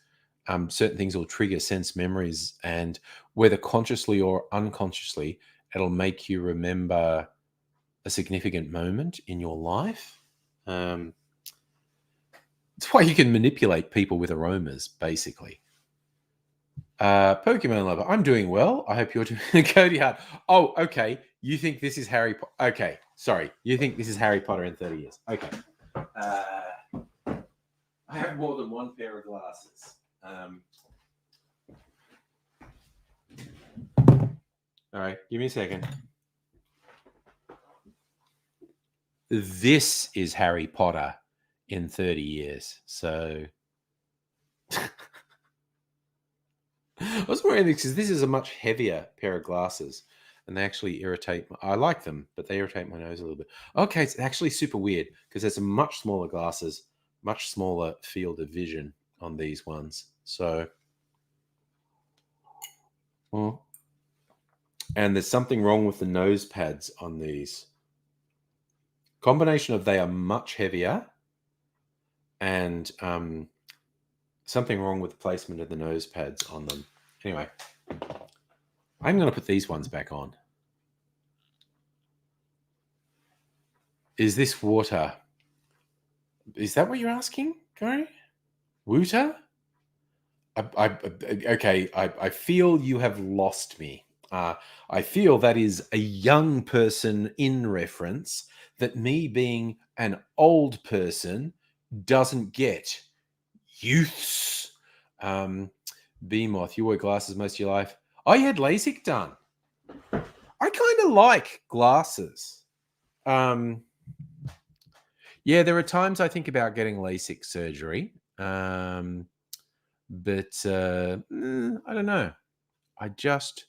certain things will trigger sense memories, and whether consciously or unconsciously, it'll make you remember a significant moment in your life. It's why you can manipulate people with aromas, basically. Pokemon lover, I'm doing well. I hope you're doing Cody Hart. Oh, okay. You think this is Harry Potter? Okay, sorry. You think this is Harry Potter in 30 years? Okay. I have more than one pair of glasses. All right, give me a second. This is Harry Potter in 30 years. So I was wearing this because this is a much heavier pair of glasses, and they actually irritate. I like them, but they irritate my nose a little bit. Okay, it's actually super weird because there's some much smaller glasses, much smaller field of vision on these ones. So, and there's something wrong with the nose pads on these. Combination of they are much heavier, and something wrong with the placement of the nose pads on them. Anyway, I'm going to put these ones back on. Is this water? Is that what you're asking, Gary? Water? I feel you have lost me. I feel that is a young person in reference that me being an old person doesn't get. Youths. Beamoth, you wore glasses most of your life. I had LASIK done. I kind of like glasses. Yeah, there are times I think about getting LASIK surgery. But I don't know. I just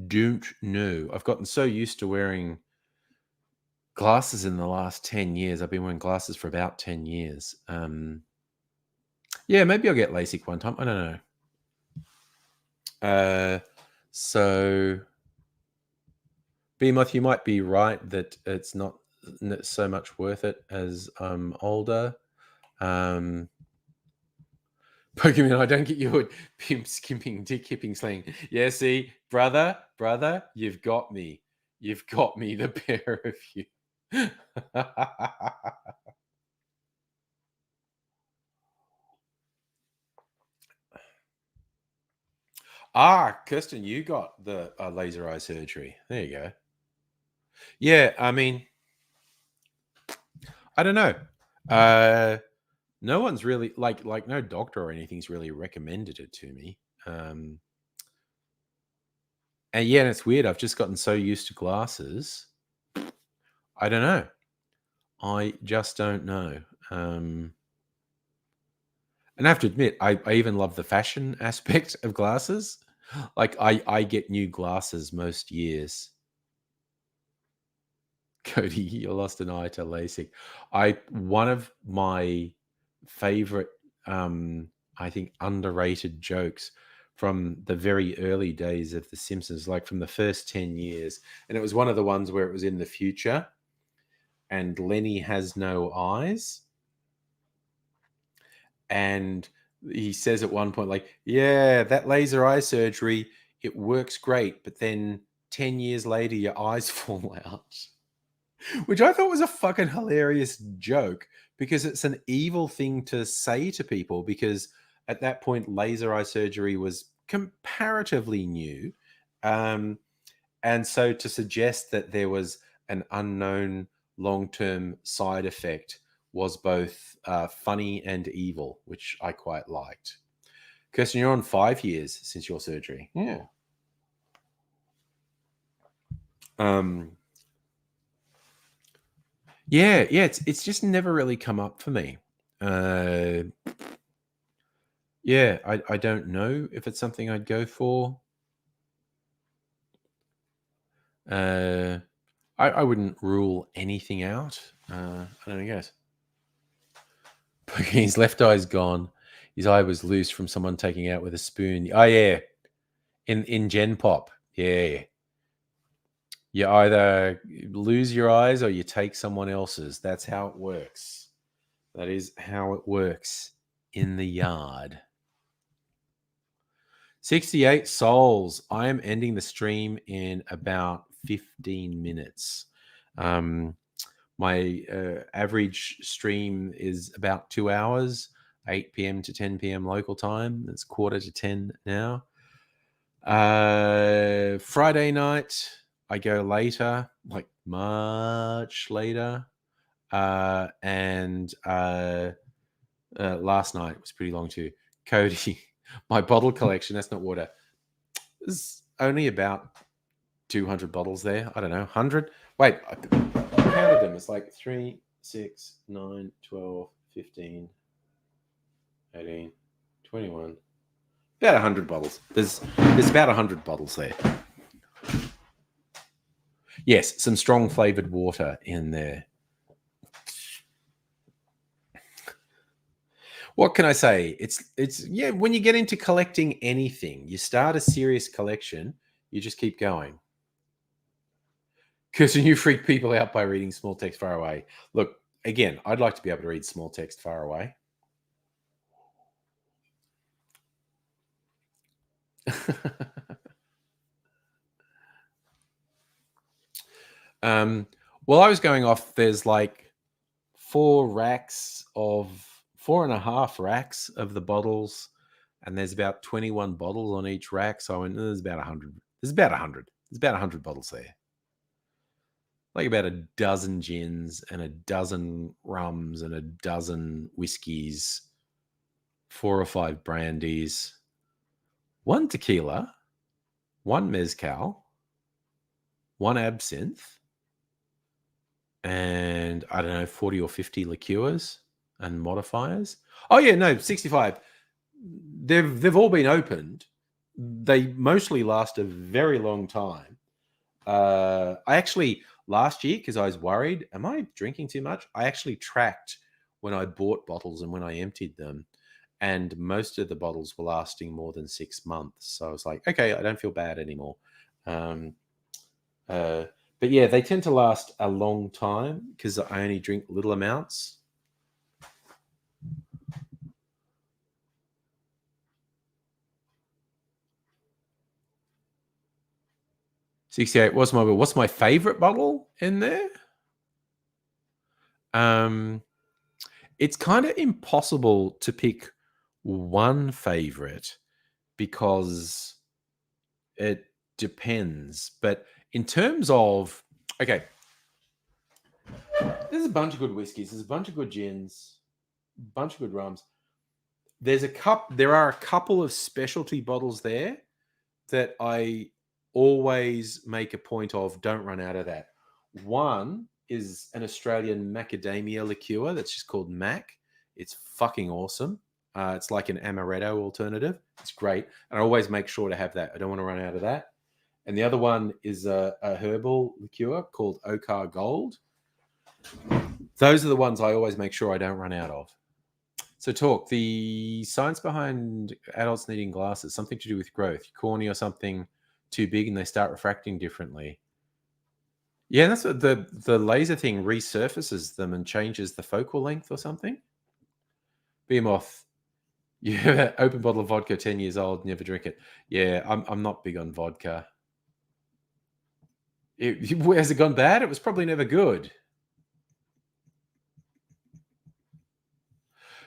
don't know. I've gotten so used to wearing glasses in the last 10 years. I've been wearing glasses for about 10 years. Yeah, maybe I'll get LASIK one time. I don't know. So, Beamoth, you might be right that it's not so much worth it as I'm older. Pokemon, I don't get your pimp skimping, dick hipping slang. Yeah, see, brother, you've got me. You've got me, the pair of you. Kirsten, you got the laser eye surgery. There you go. Yeah, I mean, I don't know. No one's really like no doctor or anything's really recommended it to me. And yeah, and it's weird. I've just gotten so used to glasses. I don't know. I just don't know. And I have to admit, I even love the fashion aspect of glasses. Like I get new glasses most years. Cody, you lost an eye to LASIK. One of my favorite, I think, underrated jokes from the very early days of The Simpsons, like from the first 10 years. And it was one of the ones where it was in the future and Lenny has no eyes. And he says at one point, like, yeah, that laser eye surgery, it works great. But then 10 years later, your eyes fall out. Which I thought was a fucking hilarious joke because it's an evil thing to say to people because at that point, laser eye surgery was comparatively new. And so to suggest that there was an unknown long-term side effect was both funny and evil, which I quite liked. Kirsten, you're on 5 years since your surgery. Yeah. Yeah, it's just never really come up for me. Yeah, I don't know if it's something I'd go for. I wouldn't rule anything out. I don't know, guys. His left eye's gone. His eye was loose from someone taking out with a spoon. Oh yeah, in Gen Pop. Yeah, you either lose your eyes or you take someone else's. That's how it works. That is how it works in the yard. 68 souls. I am ending the stream in about 15 minutes. My average stream is about 2 hours, 8 p.m. to 10 p.m. local time. It's 9:45 now. Friday night, I go later, like much later. And last night was pretty long too. Cody, my bottle collection, that's not water. There's only about 200 bottles there. I don't know, 100? Wait, I counted them. It's like 3, 6, 9, 12, 15, 18, 21. About 100 bottles. There's about 100 bottles there. Yes, some strong flavored water in there. What can I say? It's yeah, when you get into collecting anything, you start a serious collection, you just keep going. Because you freak people out by reading small text far away. Look, again, I'd like to be able to read small text far away. Well, I was going off, there's like 4.5 racks of the bottles, and there's about 21 bottles on each rack. So I went, there's about 100. There's about 100. There's about 100 bottles there. Like about a dozen gins and a dozen rums and a dozen whiskeys, 4 or 5 brandies, 1 tequila, 1 mezcal, 1 absinthe, and I don't know, 40 or 50 liqueurs and modifiers. Oh yeah, no, 65. They've all been opened. They mostly last a very long time. I actually last year, because I was worried, am I drinking too much? I actually tracked when I bought bottles and when I emptied them, and most of the bottles were lasting more than 6 months. So I was like, okay, I don't feel bad anymore. But yeah, they tend to last a long time because I only drink little amounts. $68. What's my favorite bottle in there? It's kind of impossible to pick one favorite because it depends. But in terms of, okay, there's a bunch of good whiskeys, there's a bunch of good gins, a bunch of good rums. There are a couple of specialty bottles there that I always make a point of, don't run out of that. One is an Australian macadamia liqueur that's just called Mac. It's fucking awesome. It's like an amaretto alternative. It's great. And I always make sure to have that. I don't want to run out of that. And the other one is a herbal liqueur called Okar Gold. Those are the ones I always make sure I don't run out of. So talk, the science behind adults needing glasses, something to do with growth, cornea or something too big and they start refracting differently. Yeah, that's what the laser thing resurfaces them and changes the focal length or something. Behemoth, you have an open bottle of vodka, 10 years old, never drink it. Yeah, I'm not big on vodka. Has it gone bad? It was probably never good.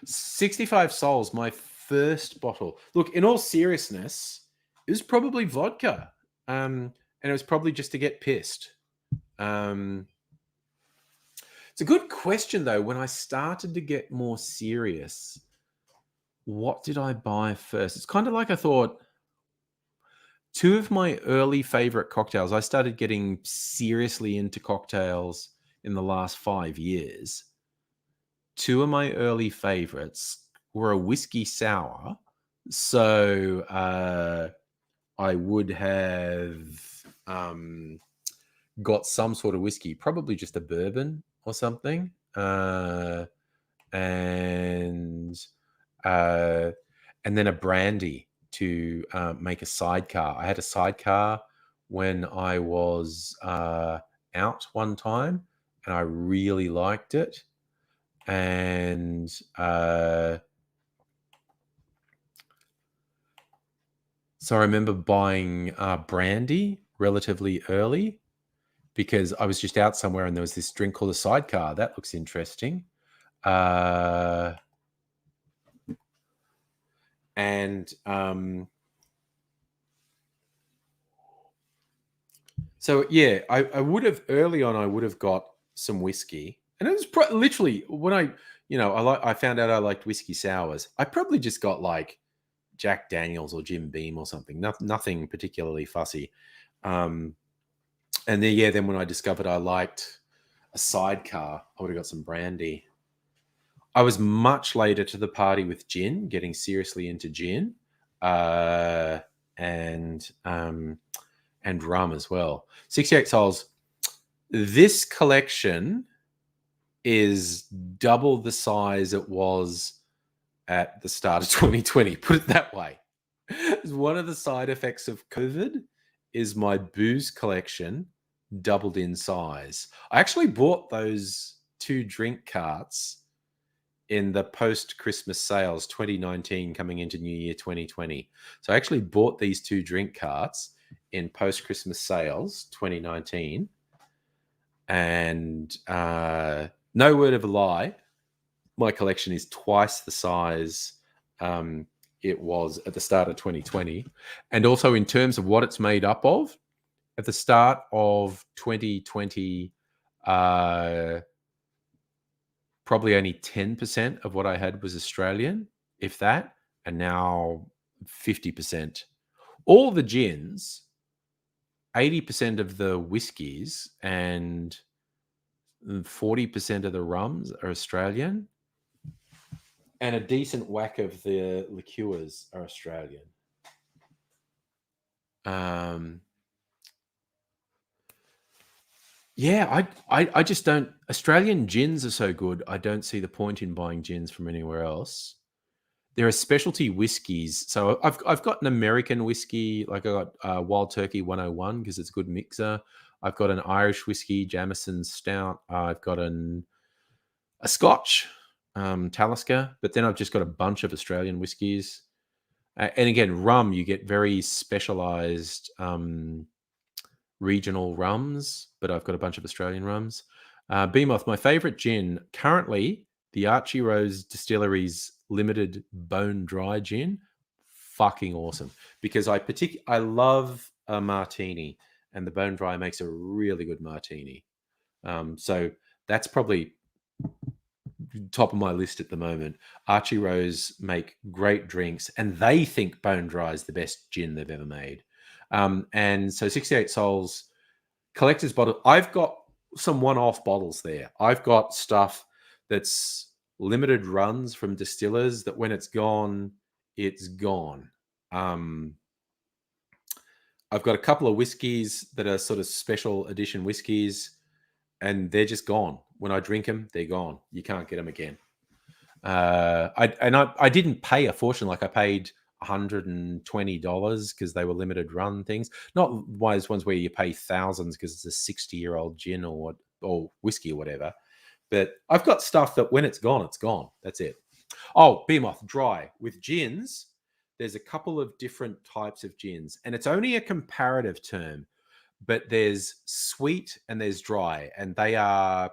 65 souls, my first bottle. Look, in all seriousness, it was probably vodka. And it was probably just to get pissed. It's a good question, though. When I started to get more serious, what did I buy first? It's kind of like I thought, 2 of my early favorite cocktails, I started getting seriously into cocktails in the last 5 years. 2 of my early favorites were a whiskey sour. So I would have got some sort of whiskey, probably just a bourbon or something. And then a brandy to make a sidecar. I had a sidecar when I was out one time, and I really liked it. And So I remember buying brandy relatively early because I was just out somewhere and there was this drink called a sidecar. That looks interesting. So yeah, I would have early on. I would have got some whiskey, and it was literally when I found out I liked whiskey sours. I probably just got like Jack Daniels or Jim Beam or something. Nothing particularly fussy. And then when I discovered I liked a sidecar, I would have got some brandy. I was much later to the party with gin, getting seriously into gin, and rum as well. 68 Souls. This collection is double the size it was at the start of 2020. Put it that way. One of the side effects of COVID is my booze collection doubled in size. I actually bought those 2 drink carts in the post-Christmas sales 2019 coming into New Year 2020. So I actually bought these 2 drink carts in post-Christmas sales 2019. And no word of a lie, my collection is twice the size it was at the start of 2020. And also in terms of what it's made up of, at the start of 2020, probably only 10% of what I had was Australian, if that, and now 50%. All the gins, 80% of the whiskies, and 40% of the rums are Australian, and a decent whack of the liqueurs are Australian. Yeah, I just don't. Australian gins are so good. I don't see the point in buying gins from anywhere else. There are specialty whiskies. So I've got an American whiskey, like I got Wild Turkey 101 because it's a good mixer. I've got an Irish whiskey, Jameson Stout. I've got a Scotch, Talisker. But then I've just got a bunch of Australian whiskies. And again, rum, you get very specialized regional rums, but I've got a bunch of Australian rums. Beamoth, my favorite gin currently, the Archie Rose Distillery's limited bone dry gin. Fucking awesome, because I love a martini, and the bone dry makes a really good martini. So that's probably top of my list at the moment. Archie Rose make great drinks, and they think bone dry is the best gin they've ever made. And so 68 Souls collector's bottle. I've got some one-off bottles there. I've got stuff that's limited runs from distillers that when it's gone, it's gone. I've got a couple of whiskeys that are sort of special edition whiskeys, and they're just gone. When I drink them, they're gone. You can't get them again. I didn't pay a fortune. Like I paid $120 because they were limited run things. Not those ones where you pay thousands because it's a 60-year-old gin or whiskey or whatever. But I've got stuff that when it's gone, it's gone. That's it. Oh, Beamoth dry. With gins, there's a couple of different types of gins, and it's only a comparative term, but there's sweet and there's dry, and they are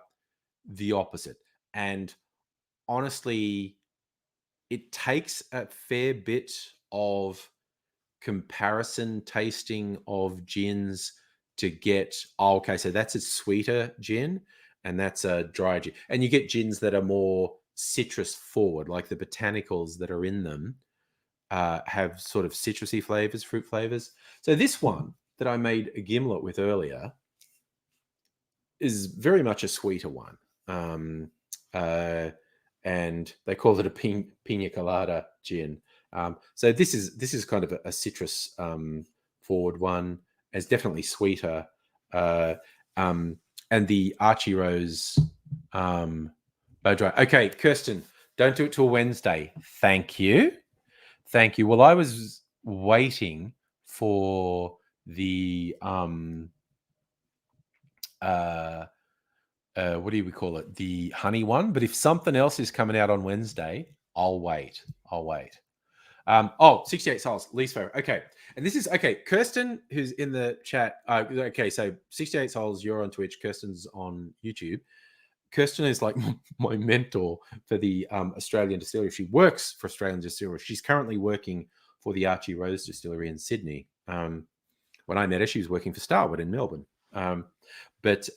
the opposite. And honestly, it takes a fair bit of comparison tasting of gins to get, okay, so that's a sweeter gin and that's a dry gin. And you get gins that are more citrus forward, like the botanicals that are in them have sort of citrusy flavors, fruit flavors. So this one that I made a gimlet with earlier is very much a sweeter one. And they call it a Pina Colada Gin. So this is kind of a citrus forward one. It's definitely sweeter. And the Archie Rose bow dry. Okay, Kirsten, don't do it till Wednesday. Thank you. Well, I was waiting for the what do we call it? The honey one. But if something else is coming out on Wednesday, I'll wait. Oh, 68 Souls, least favorite. Okay. And this is, okay, Kirsten, who's in the chat. Okay, so 68 Souls, you're on Twitch. Kirsten's on YouTube. Kirsten is like my mentor for the Australian distillery. She works for Australian distillery. She's currently working for the Archie Rose Distillery in Sydney. When I met her, she was working for Starwood in Melbourne. But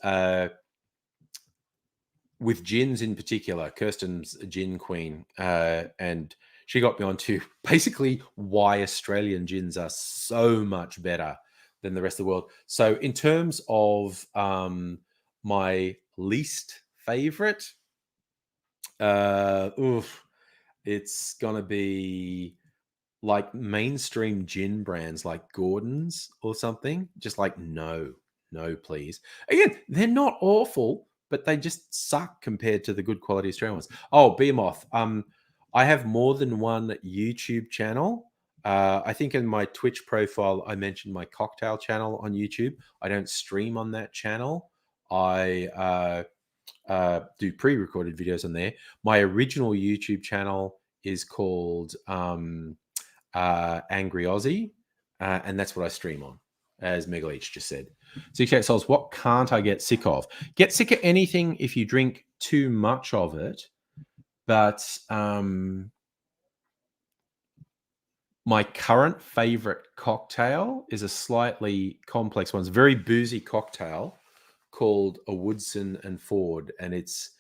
with gins in particular, Kirsten's a gin queen, and she got me onto basically why Australian gins are so much better than the rest of the world. So in terms of my least favorite, it's gonna be like mainstream gin brands like Gordon's or something. Just like no, please. Again, they're not awful, but they just suck compared to the good quality Australian ones. Oh, Behemoth. I have more than one YouTube channel. I think in my Twitch profile, I mentioned my cocktail channel on YouTube. I don't stream on that channel. I do pre-recorded videos on there. My original YouTube channel is called Angry Aussie, and that's what I stream on, as Megaleech just said. 68 Souls, what can't I get sick of? Get sick of anything if you drink too much of it, but my current favorite cocktail is a slightly complex one. It's a very boozy cocktail called a Woodson and Ford, and it's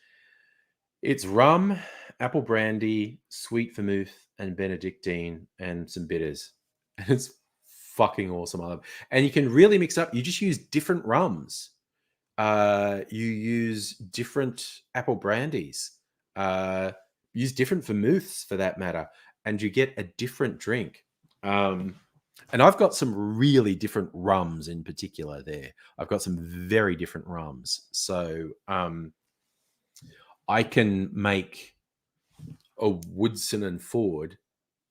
rum, apple brandy, sweet vermouth, and Benedictine, and some bitters. And it's fucking awesome. I love it. And you can really mix up. You just use different rums. You use different apple brandies. Use different vermouths for that matter, and you get a different drink. And I've got some really different rums in particular there. I've got some very different rums. So I can make a Woodson and Ford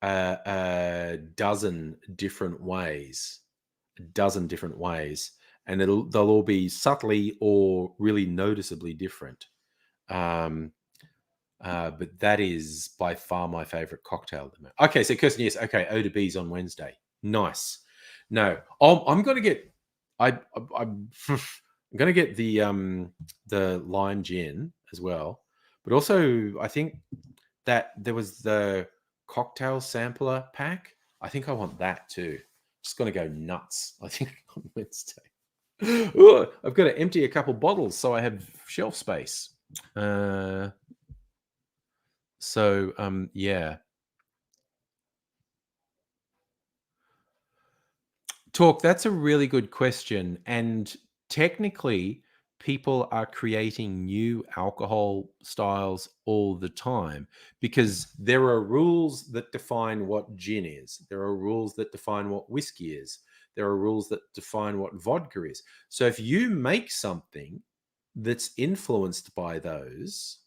a dozen different ways. And they'll all be subtly or really noticeably different. But that is by far my favorite cocktail. Okay, so Kirsten, yes, okay, O to B's on Wednesday. Nice. No, I'm going to get. I'm going to get the lime gin as well, but also I think that there was the cocktail sampler pack. I think I want that too. Just going to go nuts. I think on Wednesday. Ooh, I've got to empty a couple bottles so I have shelf space. Yeah. Talk, that's a really good question. And technically, people are creating new alcohol styles all the time because there are rules that define what gin is. There are rules that define what whiskey is. There are rules that define what vodka is. So if you make something that's influenced by those,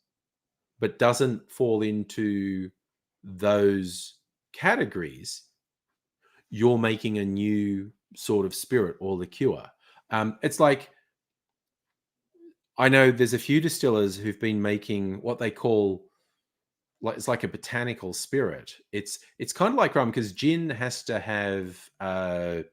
but doesn't fall into those categories, you're making a new sort of spirit or liqueur. It's like, I know there's a few distillers who've been making what they call, like, it's like a botanical spirit. It's kind of like rum because gin has to have wow,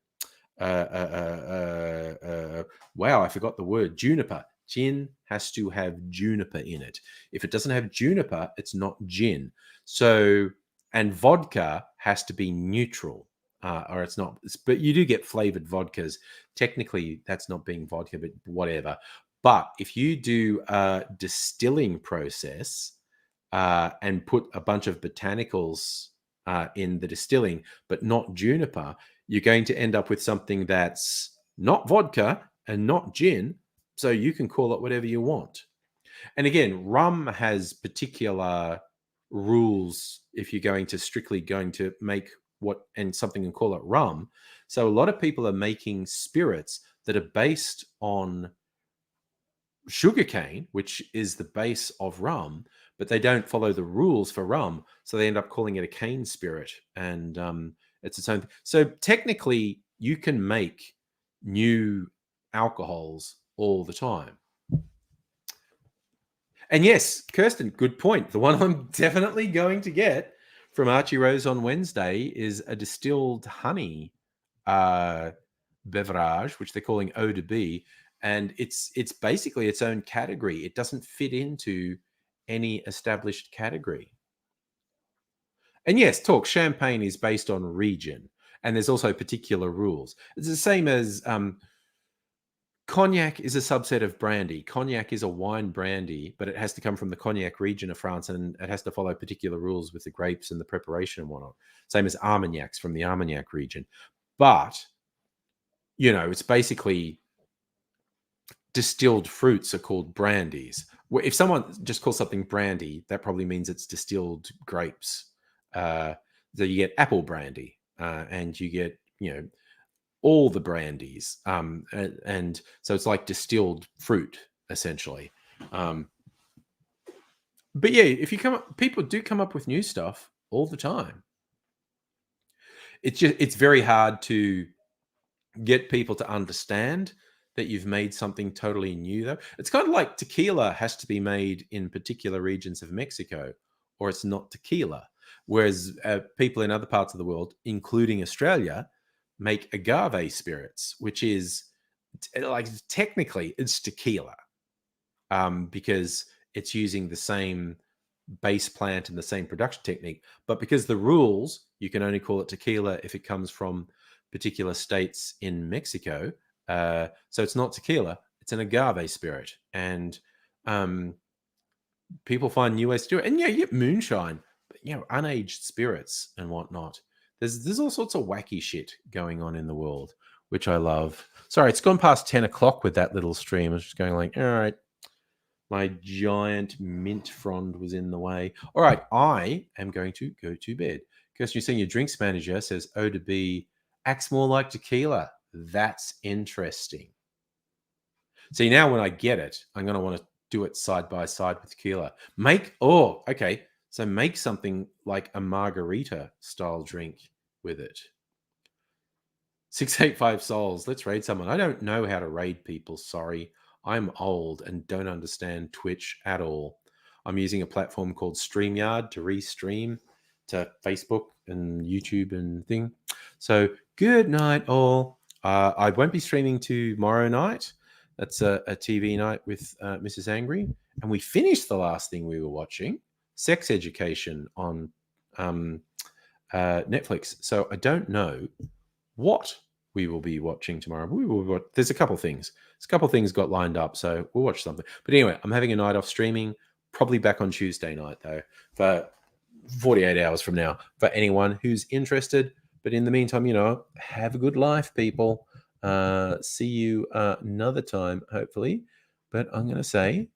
I forgot the word, juniper. Gin has to have juniper in it. If it doesn't have juniper, it's not gin. So, and vodka has to be neutral, or it's not. But you do get flavored vodkas. Technically, that's not being vodka, but whatever. But if you do a distilling process and put a bunch of botanicals in the distilling, but not juniper, you're going to end up with something that's not vodka and not gin. So you can call it whatever you want. And again, rum has particular rules if you're strictly going to make something and call it rum. So a lot of people are making spirits that are based on sugarcane, which is the base of rum, but they don't follow the rules for rum. So they end up calling it a cane spirit. And it's its own. So technically, you can make new alcohols all the time. And yes, Kirsten, good point. The one I'm definitely going to get from Archie Rose on Wednesday is a distilled honey beverage, which they're calling eau de vie, and it's basically its own category. It doesn't fit into any established category. And yes, talk champagne is based on region, and there's also particular rules. It's the same as cognac is a subset of brandy. Cognac is a wine brandy, but it has to come from the cognac region of France, and it has to follow particular rules with the grapes and the preparation and whatnot. Same as Armagnacs from the Armagnac region. But, you know, it's basically distilled fruits are called brandies. If someone just calls something brandy, that probably means it's distilled grapes. So you get apple brandy, and you get, you know, all the brandies, and so it's like distilled fruit essentially. But yeah, if you people do come up with new stuff all the time. It's very hard to get people to understand that you've made something totally new, though. It's kind of like tequila has to be made in particular regions of Mexico, or it's not tequila. Whereas people in other parts of the world, including Australia, make agave spirits, which is like technically it's tequila, because it's using the same base plant and the same production technique. But because the rules, you can only call it tequila if it comes from particular states in Mexico. So it's not tequila, it's an agave spirit. And people find new ways to do it. And yeah, you get moonshine, but, you know, unaged spirits and whatnot. There's all sorts of wacky shit going on in the world, which I love. Sorry, it's gone past 10 o'clock with that little stream. I was just going like, all right, my giant mint frond was in the way. All right, I am going to go to bed. Kirsten, you're saying your drinks manager says eau de vie acts more like tequila. That's interesting. See, now when I get it, I'm going to want to do it side by side with tequila. So make something like a margarita style drink with it. 685 souls. Let's raid someone. I don't know how to raid people. Sorry. I'm old and don't understand Twitch at all. I'm using a platform called StreamYard to restream to Facebook and YouTube and thing. So good night, all. I won't be streaming tomorrow night. That's a TV night with Mrs. Angry. And we finished the last thing we were watching, Sex Education on Netflix. So I don't know what we will be watching tomorrow. There's a couple things. There's a couple things got lined up, so we'll watch something. But anyway, I'm having a night off streaming, probably back on Tuesday night, though, for 48 hours from now, for anyone who's interested. But in the meantime, you know, have a good life, people. See you another time, hopefully. But I'm going to say